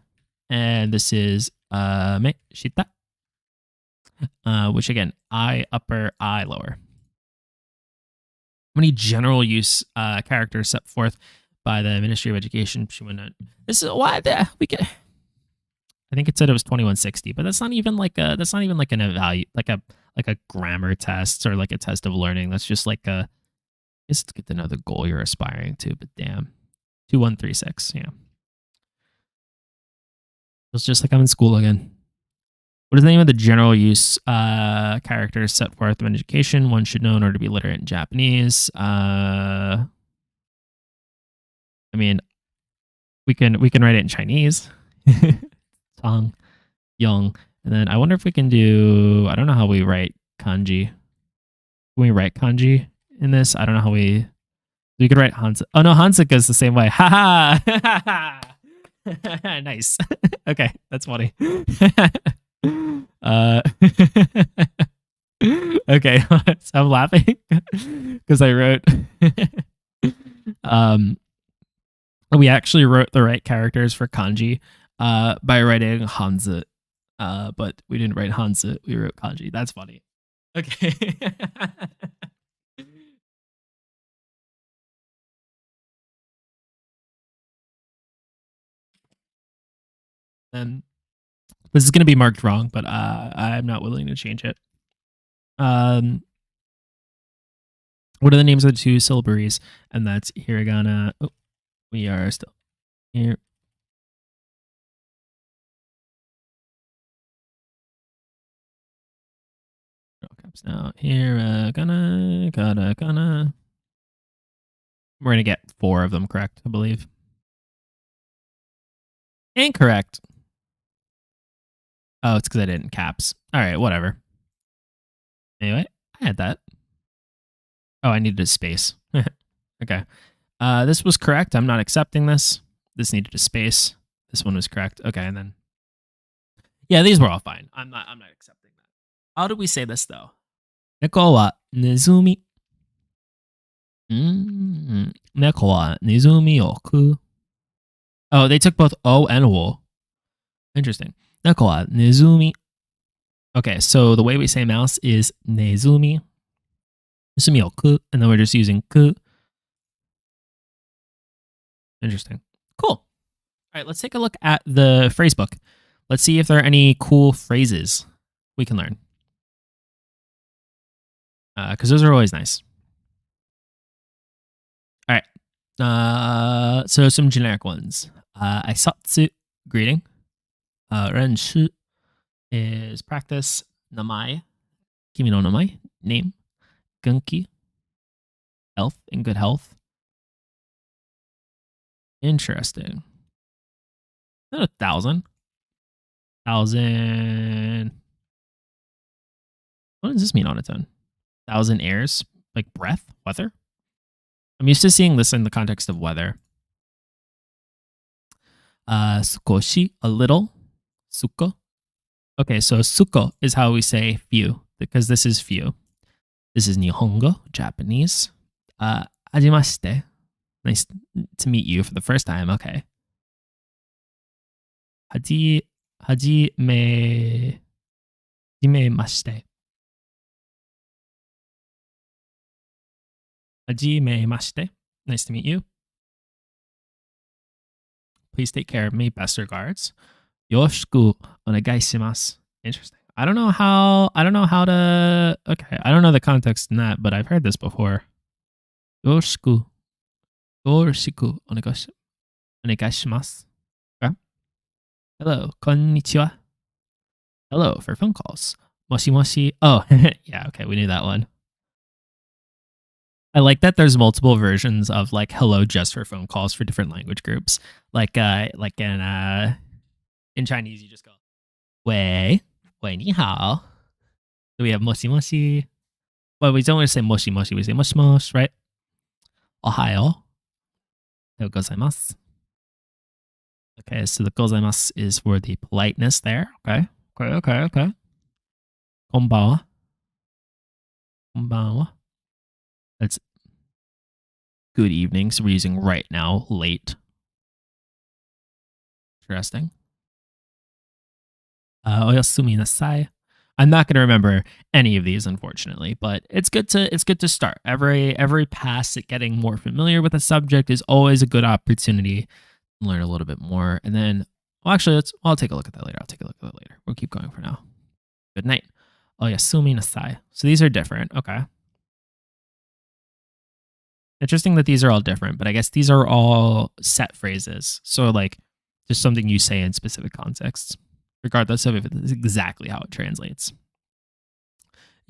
and this is me shita, which again, I upper, I lower. How many general use characters set forth by the Ministry of Education? This is why we get. I think it said it was 2160, but that's not even like an like a grammar test or like a test of learning. That's just like a just to get to know the goal you're aspiring to. But damn, 2136, yeah. It's just like I'm in school again. What is the name of the general use characters set forth in education one should know in order to be literate in Japanese? I mean, we can write it in Chinese. Tong, Young, and then I wonder if we can do. I don't know how we write kanji. Can we write kanji in this? I don't know how we could write Hansa. Oh no, Hansa goes the same way. Ha ha. Nice. Okay, that's funny. Okay, so I'm laughing because I wrote we actually wrote the right characters for kanji by writing Hanzi, but we didn't write Hanzi, we wrote kanji. That's funny. Okay. And this is going to be marked wrong, but I'm not willing to change it. What are the names of the two syllabaries? And that's hiragana. Oh, we are still here. Caps now. Hiragana, katakana. We're going to get 4 of them correct, I believe. Incorrect. Oh, it's because I didn't caps. All right, whatever. Anyway, I had that. Oh, I needed a space. Okay. This was correct. I'm not accepting this. This needed a space. This one was correct. Okay, and then yeah, these were all fine. I'm not accepting that. How do we say this though? Neko wa nezumi. Neko wa nezumi o ku. Oh, they took both O and wo. Interesting. Neko wa nezumi. Okay, so the way we say mouse is nezumi. Nezumi o ku, and then we're just using ku. Interesting. Cool. All right, let's take a look at the phrase book. Let's see if there are any cool phrases we can learn. Because those are always nice. All right. So some generic ones. Aisatsu, greeting. Renshu is practice. Namai, kimi no namai, name. Genki, health, in good health. Interesting. Not 1,000. 1,000. What does this mean on its own? 1,000 airs, like breath, weather. I'm used to seeing this in the context of weather. Sukoshi, a little. Suko. Okay, so suko is how we say few, because this is few. This is Nihongo, Japanese. Hajimashite. Nice to meet you for the first time. Okay. Hajimemashite. Hajimemashite. Nice to meet you. Please take care of me. Best regards. Yoroshiku onegai shimasu. Interesting. I don't know how to. Okay, I don't know the context in that, but I've heard this before. Yoroshiku onegai shimasu. Okay. Hello, konnichiwa. Hello for phone calls. Moshi moshi. Oh, yeah. Okay, we knew that one. I like that there's multiple versions of like hello just for phone calls for different language groups. Like in Chinese, you just go, Wei ni hao. So we have moshi moshi. Well, we don't want to say moshi moshi. We say moshi moshi, right? Ohayo. Ohayou gozaimasu. Okay, so the gozaimasu is for the politeness there. Okay. Konbanwa. Konbanwa. That's good evening. So we're using right now, late. Interesting. Oyasumi nasai. I'm not going to remember any of these, unfortunately, but it's good to start. Every pass at getting more familiar with a subject is always a good opportunity to learn a little bit more. And then, well, actually, I'll take a look at that later. I'll take a look at that later. We'll keep going for now. Good night. Oyasumi nasai. So these are different. Okay. Interesting that these are all different, but I guess these are all set phrases. So like just something you say in specific contexts, regardless of if it's exactly how it translates.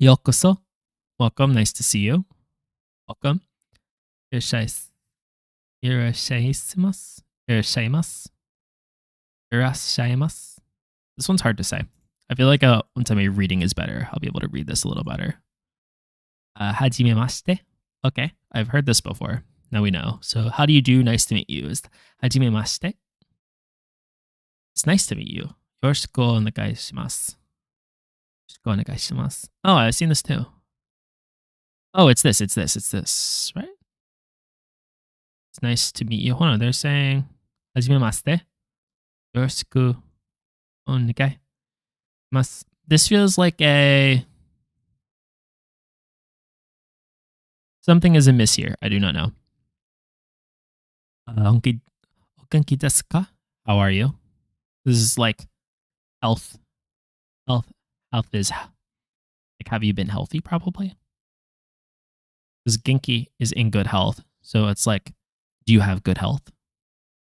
Yokoso. Welcome. Nice to see you. Welcome. Irashaimasu. Irashaimasu. Irashaimasu. This one's hard to say. I feel like once my reading is better, I'll be able to read this a little better. Hajimemashite. Okay, I've heard this before. Now we know. So, how do you do? Nice to meet you. Is hajimemashite. It's nice to meet you. Yoroshiku onegaishimasu. Yoroshiku onegaishimasu. Oh, I've seen this too. Oh, it's this, right? It's nice to meet you. Hold on, they're saying hajimemashite. Yoroshiku onegaishimasu. This feels like something is amiss here. I do not know. Ogenki desu ka? How are you? This is like health. Health is like, have you been healthy? Probably. Because genki is in good health. So it's like, do you have good health?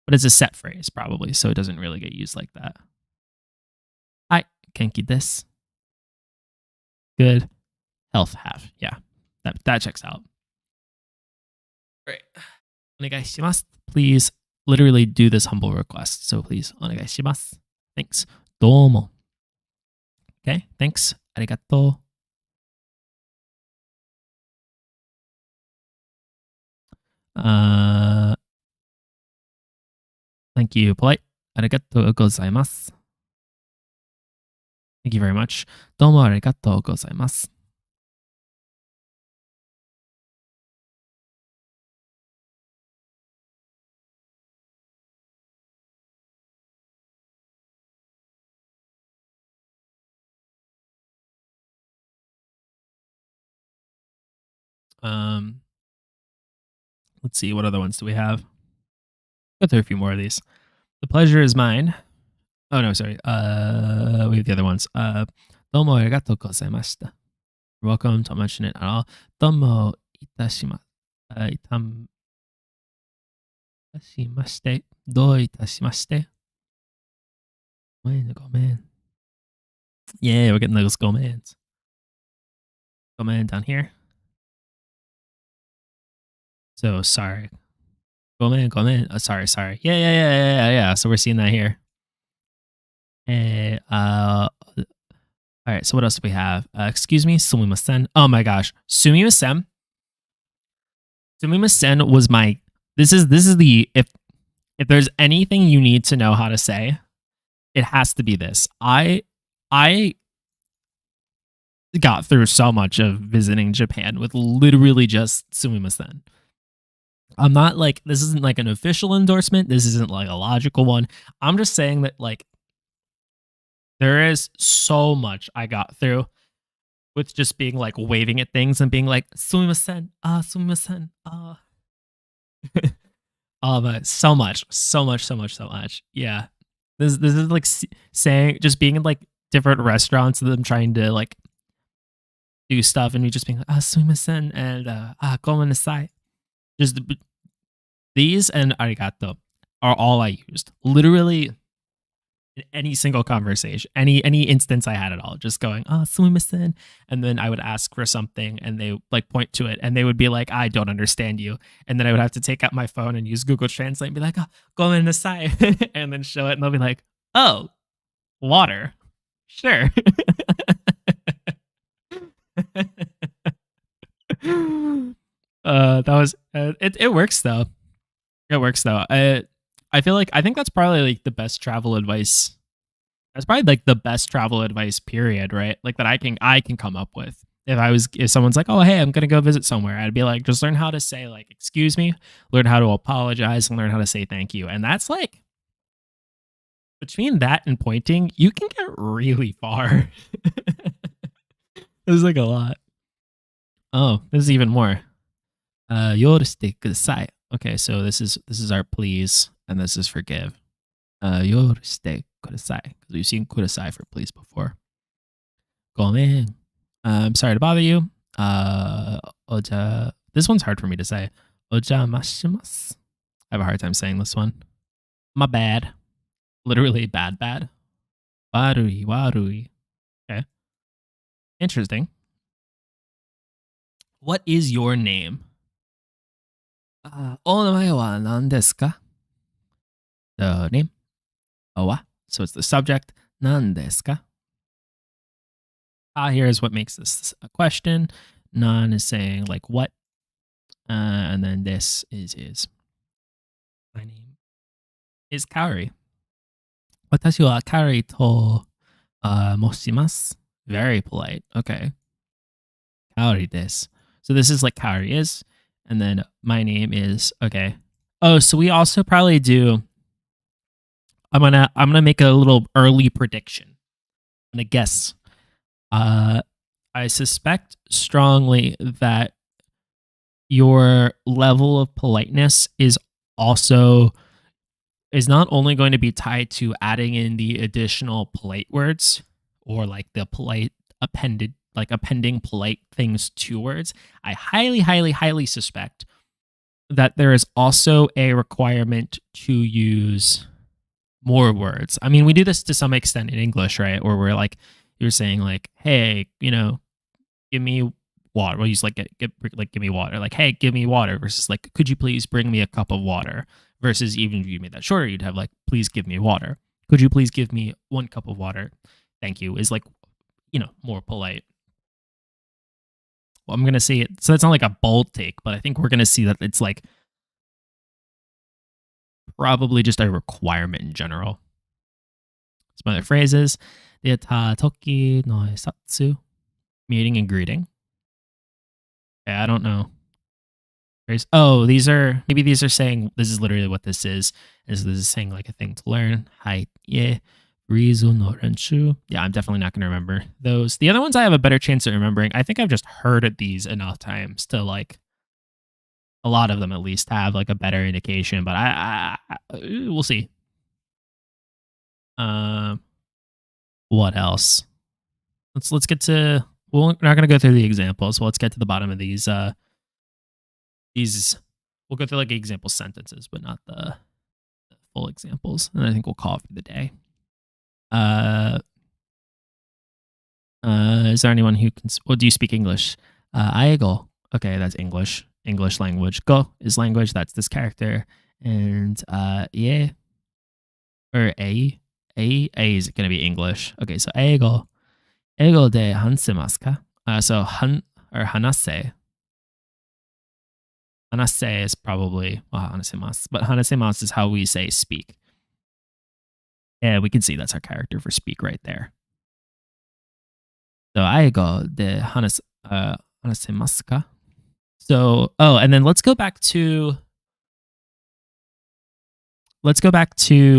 But it's a set phrase, probably. So it doesn't really get used like that. Hi, genki desu. Good health have. Yeah, that checks out. Great. Onegaishimasu. Please literally do this humble request. So please, onegaishimasu. Thanks. Domo. Okay, thanks. Arigato. Thank you. Polite. Arigatou gozaimasu. Thank you very much. Domo arigatou gozaimasu. Let's see, what other ones do we have? Go through a few more of these. The pleasure is mine. Oh no, sorry. We have the other ones. Domo arigatou gozaimashita. You're welcome. Don't mention it at all. Domo itashimashite. Do itashimashite. Gomen. Yeah, we're getting those gomans. Gomen down here. So sorry. Gomen. Oh, sorry. Yeah. So we're seeing that here. All right. So what else do we have? Excuse me, sumimasen. Oh my gosh, sumimasen. Sumimasen was my. This is the if there's anything you need to know how to say, it has to be this. I got through so much of visiting Japan with literally just sumimasen. I'm not like, this isn't like an official endorsement. This isn't like a logical one. I'm just saying that like there is so much I got through with just being like waving at things and being like sumimasen, sumimasen, but so much. Yeah. This is like saying, just being in like different restaurants and them trying to like do stuff and me just being like, sumimasen and gomen nasai. Just these and arigato are all I used. Literally in any single conversation, any instance I had at all, just going, sumimasen. And then I would ask for something and they like point to it and they would be like, I don't understand you. And then I would have to take out my phone and use Google Translate and be like, gomen nasai, and then show it and they'll be like, oh, water. Sure. That was it works though. It works though. I feel like I think that's probably like the best travel advice. That's probably like the best travel advice period, right? Like that I can come up with If someone's like, oh, hey, I'm going to go visit somewhere, I'd be like, just learn how to say like, excuse me, learn how to apologize, and learn how to say thank you. And that's like, between that and pointing, you can get really far. There's like a lot. Oh, this is even more. Yoriste kudasai. Okay, so this is our please, and this is forgive. Yoriste kudasai. Because we've seen kudasai for please before. Gomen. I'm sorry to bother you. Oja. This one's hard for me to say. Ojamashimasu. I have a hard time saying this one. My bad. Literally bad. Warui. Okay. Interesting. What is your name? Onamae wa nan desu ka? The name. Wa. So it's the subject. Nan desu ka? Here is what makes this a question. Nan is saying like what. And then this is. My name is Kaori. Watashi wa Kaori to moshimasu. Very polite. Okay. Kaori desu. So this is like Kaori is. And then my name is okay. Oh, so we also probably do. I'm gonna make a little early prediction. I'm gonna guess. I suspect strongly that your level of politeness is not only going to be tied to adding in the additional polite words or like the polite appending polite things to words. I highly suspect that there is also a requirement to use more words. I mean, we do this to some extent in English, right? Or we're like, you're saying like, hey, give me water. We'll use like, give me water. Like, hey, give me water versus like, could you please bring me a cup of water? Versus even if you made that shorter, you'd have like, please give me water. Could you please give me 1 cup of water? Thank you. Is like, more polite. Well, I'm going to say it. So that's not like a bold take, but I think we're going to see that it's like probably just a requirement in general. Some other phrases. Ta toki no esatsu. Meeting and greeting. Okay, I don't know. Oh, these are saying, this is literally what this is. This is saying like a thing to learn. Hai, yeah. Rizu no renshu. Yeah, I'm definitely not going to remember those. The other ones I have a better chance of remembering. I think I've just heard these enough times to like, a lot of them at least have like a better indication, but I we'll see. What else? Let's get to, we're not going to go through the examples. So let's get to the bottom of these. We'll go through like example sentences, but not the full examples. And I think we'll call it for the day. Is there anyone who can, do you speak English? Aigo. Okay, that's English language. Go is language. That's this character. And, yeah. Or A is going to be English. Okay, so Eigo de hansemasu ka? So hanase. Hanase is probably, hanasemasu. But hanasemasu is how we say speak. Yeah, we can see that's our character for speak right there. So Aigo de hanasemasu ka? So, and then let's go back to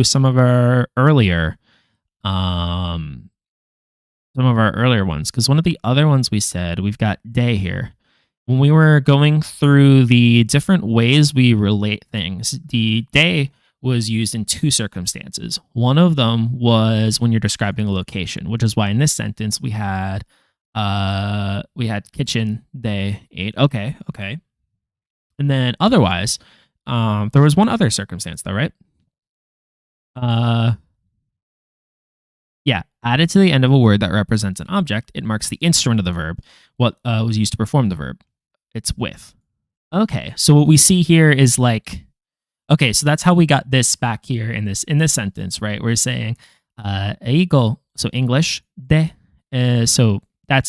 some of our earlier ones, because one of the other ones we said, we've got day here. When we were going through the different ways we relate things, the day was used in 2 circumstances. One of them was when you're describing a location, which is why in this sentence we had kitchen day 8. Okay. And then otherwise, there was one other circumstance though, right? Yeah, added to the end of a word that represents an object, it marks the instrument of the verb, what was used to perform the verb. It's with. Okay, so what we see here is like, okay, so that's how we got this back here in this sentence, right? We're saying eigo, so English, de. So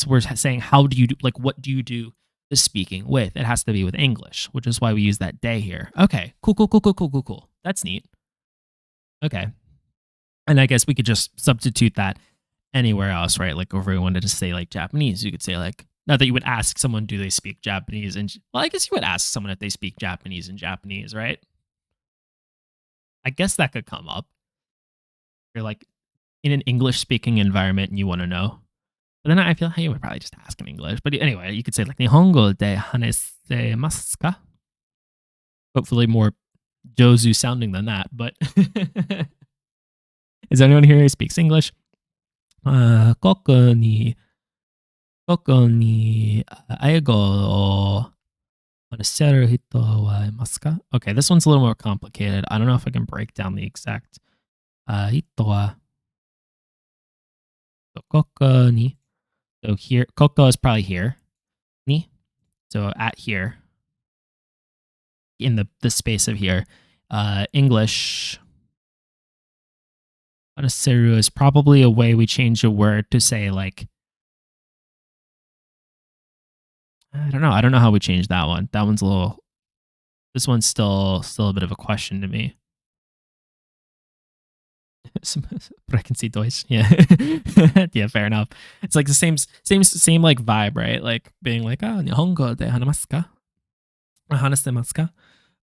we're saying how do you do, like what do you do the speaking with? It has to be with English, which is why we use that de here. Okay, cool. That's neat. Okay. And I guess we could just substitute that anywhere else, right? Like if we wanted to say like Japanese, you could say like Not that you would ask someone, do they speak Japanese? And well, I guess you would ask someone if they speak Japanese in Japanese, right? I guess that could come up. You're like in an English speaking environment and you want to know. But then I feel like you would probably just ask in English. But anyway, you could say like Nihongo de hanessemasu ka? Hopefully more Jozu sounding than that. But is anyone here who speaks English? ここに英語を話せる人はいますか? Okay, this one's a little more complicated. I don't know if I can break down the exact 人はここに So here, Koko is probably here. Ni. So at here. In the space of here. English. Anaseru is probably a way we change a word to say like. I don't know. I don't know how we change that one. That one's a little. This one's still a bit of a question to me. But I can see Deutsch. Yeah. Yeah, fair enough. It's like the same like vibe, right? Like being like, Nihongo de hanamasu ka? Hanasemasu ka?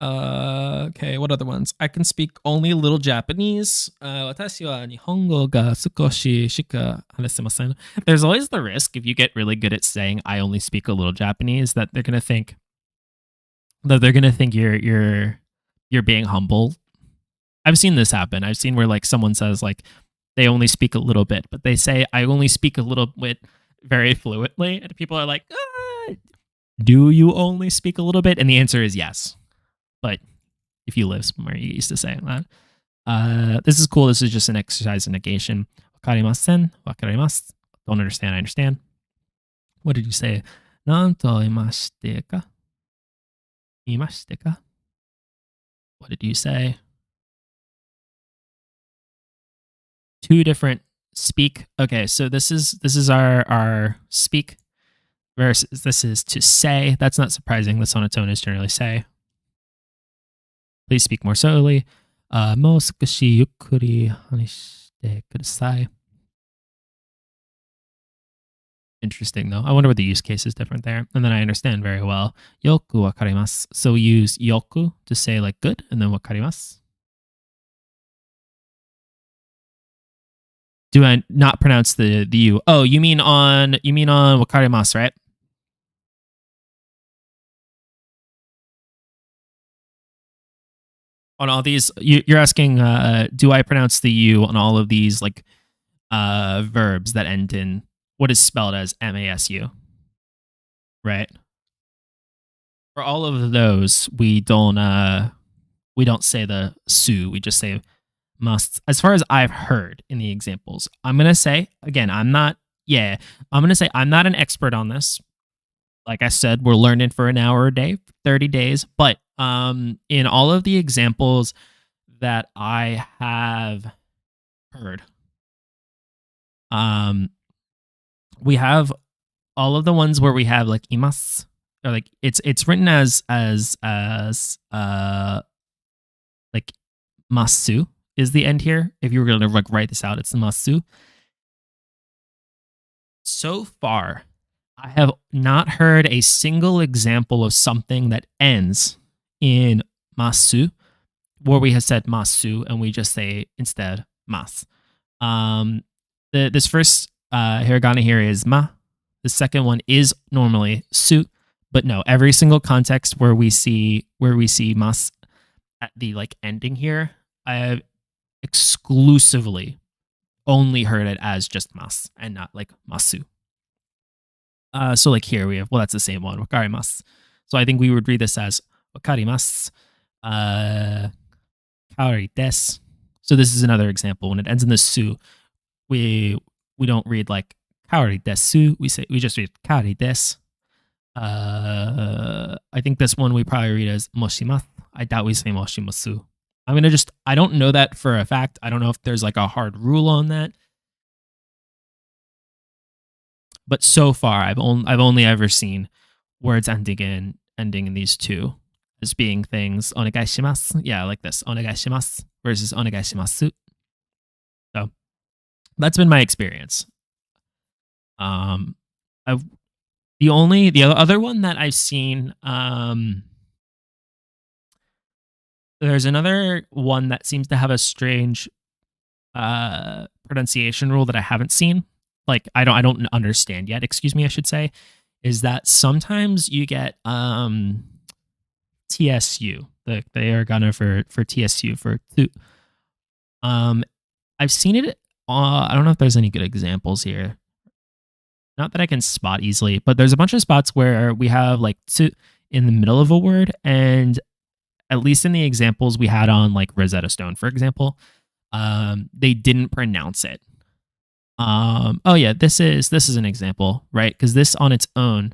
Okay, what other ones? I can speak only a little Japanese. Watashi wa Nihongo ga sukoshi shika hanasemasen. There's always the risk if you get really good at saying I only speak a little Japanese that they're gonna think you're being humble. I've seen this happen. I've seen where like someone says like they only speak a little bit, but they say I only speak a little bit very fluently, and people are like, do you only speak a little bit? And the answer is yes. But if you live somewhere, you get used to saying that. This is cool. This is just an exercise in negation. Wakarimasen, wakarimasu. Don't understand, I understand. What did you say? Nan to imashite ka? Imashite ka? What did you say? Two different speak. Okay, so this is our speak versus this is to say. That's not surprising. The sonotone is generally say. Please speak more slowly. Mo sukushi yukkuri hanashite kudasai. Interesting though. I wonder what the use case is different there. And then I understand very well. Yoku wakarimasu. So we use yoku to say like good, and then wakarimasu. Do I not pronounce the U? Oh, you mean on wakarimasu, right? On all these, you're asking, do I pronounce the U on all of these like verbs that end in what is spelled as MASU, right? For all of those, we don't say the su. We just say must. As far as I've heard in the examples, I'm gonna say again, I'm not an expert on this. Like I said, we're learning for an hour a day, 30 days. But in all of the examples that I have heard, we have all of the ones where we have like imas, or like it's written as like masu is the end here. If you were gonna like write this out, it's masu. So far, I have not heard a single example of something that ends in masu, where we have said masu and we just say instead mas. This first hiragana here is ma. The second one is normally su, but no, every single context where we see mas at the like ending here, I have exclusively only heard it as just mas and not like masu. So like here we have, well, that's the same one, wakarimasu. So I think we would read this as wakarimasu, kaori desu. So this is another example. When it ends in the su, we don't read like kaori desu. We just read kaori desu. I think this one we probably read as moshimasu. I doubt we say moshimasu. I don't know that for a fact. I don't know if there's like a hard rule on that. But so far, I've only ever seen words ending in these two as being things onegaishimasu. Yeah, like this onegaishimasu versus onegaishimasu. So that's been my experience. The The other one that I've seen, there's another one that seems to have a strange pronunciation rule that I haven't seen. Like I don't understand yet. Excuse me, I should say, is that sometimes you get TSU. They are gonna for TSU for two. I've seen it. I don't know if there's any good examples here. Not that I can spot easily, but there's a bunch of spots where we have like two in the middle of a word, and at least in the examples we had on like Rosetta Stone, for example, they didn't pronounce it. Oh yeah, this is an example, right? Because this on its own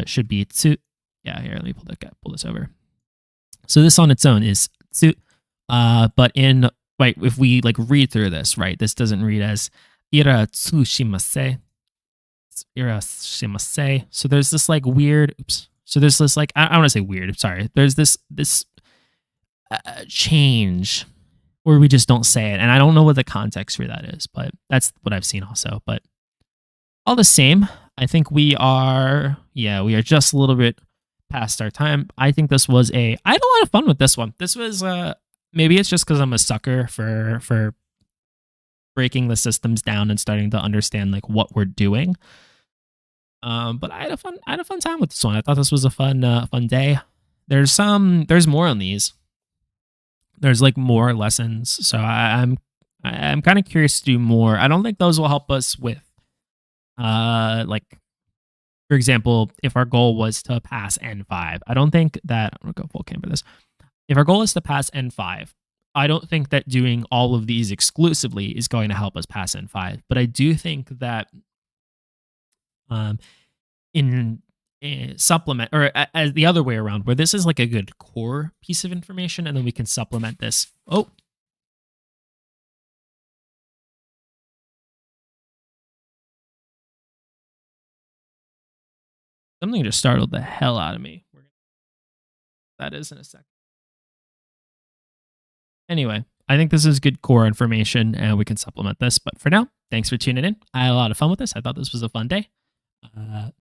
should be tsu. Yeah, here, let me pull this over. So this on its own is tsu, but in right, if we like read through this, right, this doesn't read as ira tsushimase. Ira shimase. So there's this like weird. Oops. So there's this like I want to say weird. Sorry. There's this change where we just don't say it, and I don't know what the context for that is, but that's what I've seen also. But all the same, I think we are just a little bit past our time. I think this was I had a lot of fun with this one. This was maybe it's just because I'm a sucker for breaking the systems down and starting to understand like what we're doing. But I had a fun time with this one. I thought this was a fun day. There's more on these. There's like more lessons, so I'm kind of curious to do more. I don't think those will help us with like, for example, if our goal was to pass N5, I don't think that I'm gonna go full cam for this. If our goal is to pass N5, I don't think that doing all of these exclusively is going to help us pass N5. But I do think that in supplement, or as the other way around, where this is like a good core piece of information, and then we can supplement this. Oh. Something just startled the hell out of me. That is in a second. Anyway, I think this is good core information, and we can supplement this. But for now, thanks for tuning in. I had a lot of fun with this. I thought this was a fun day.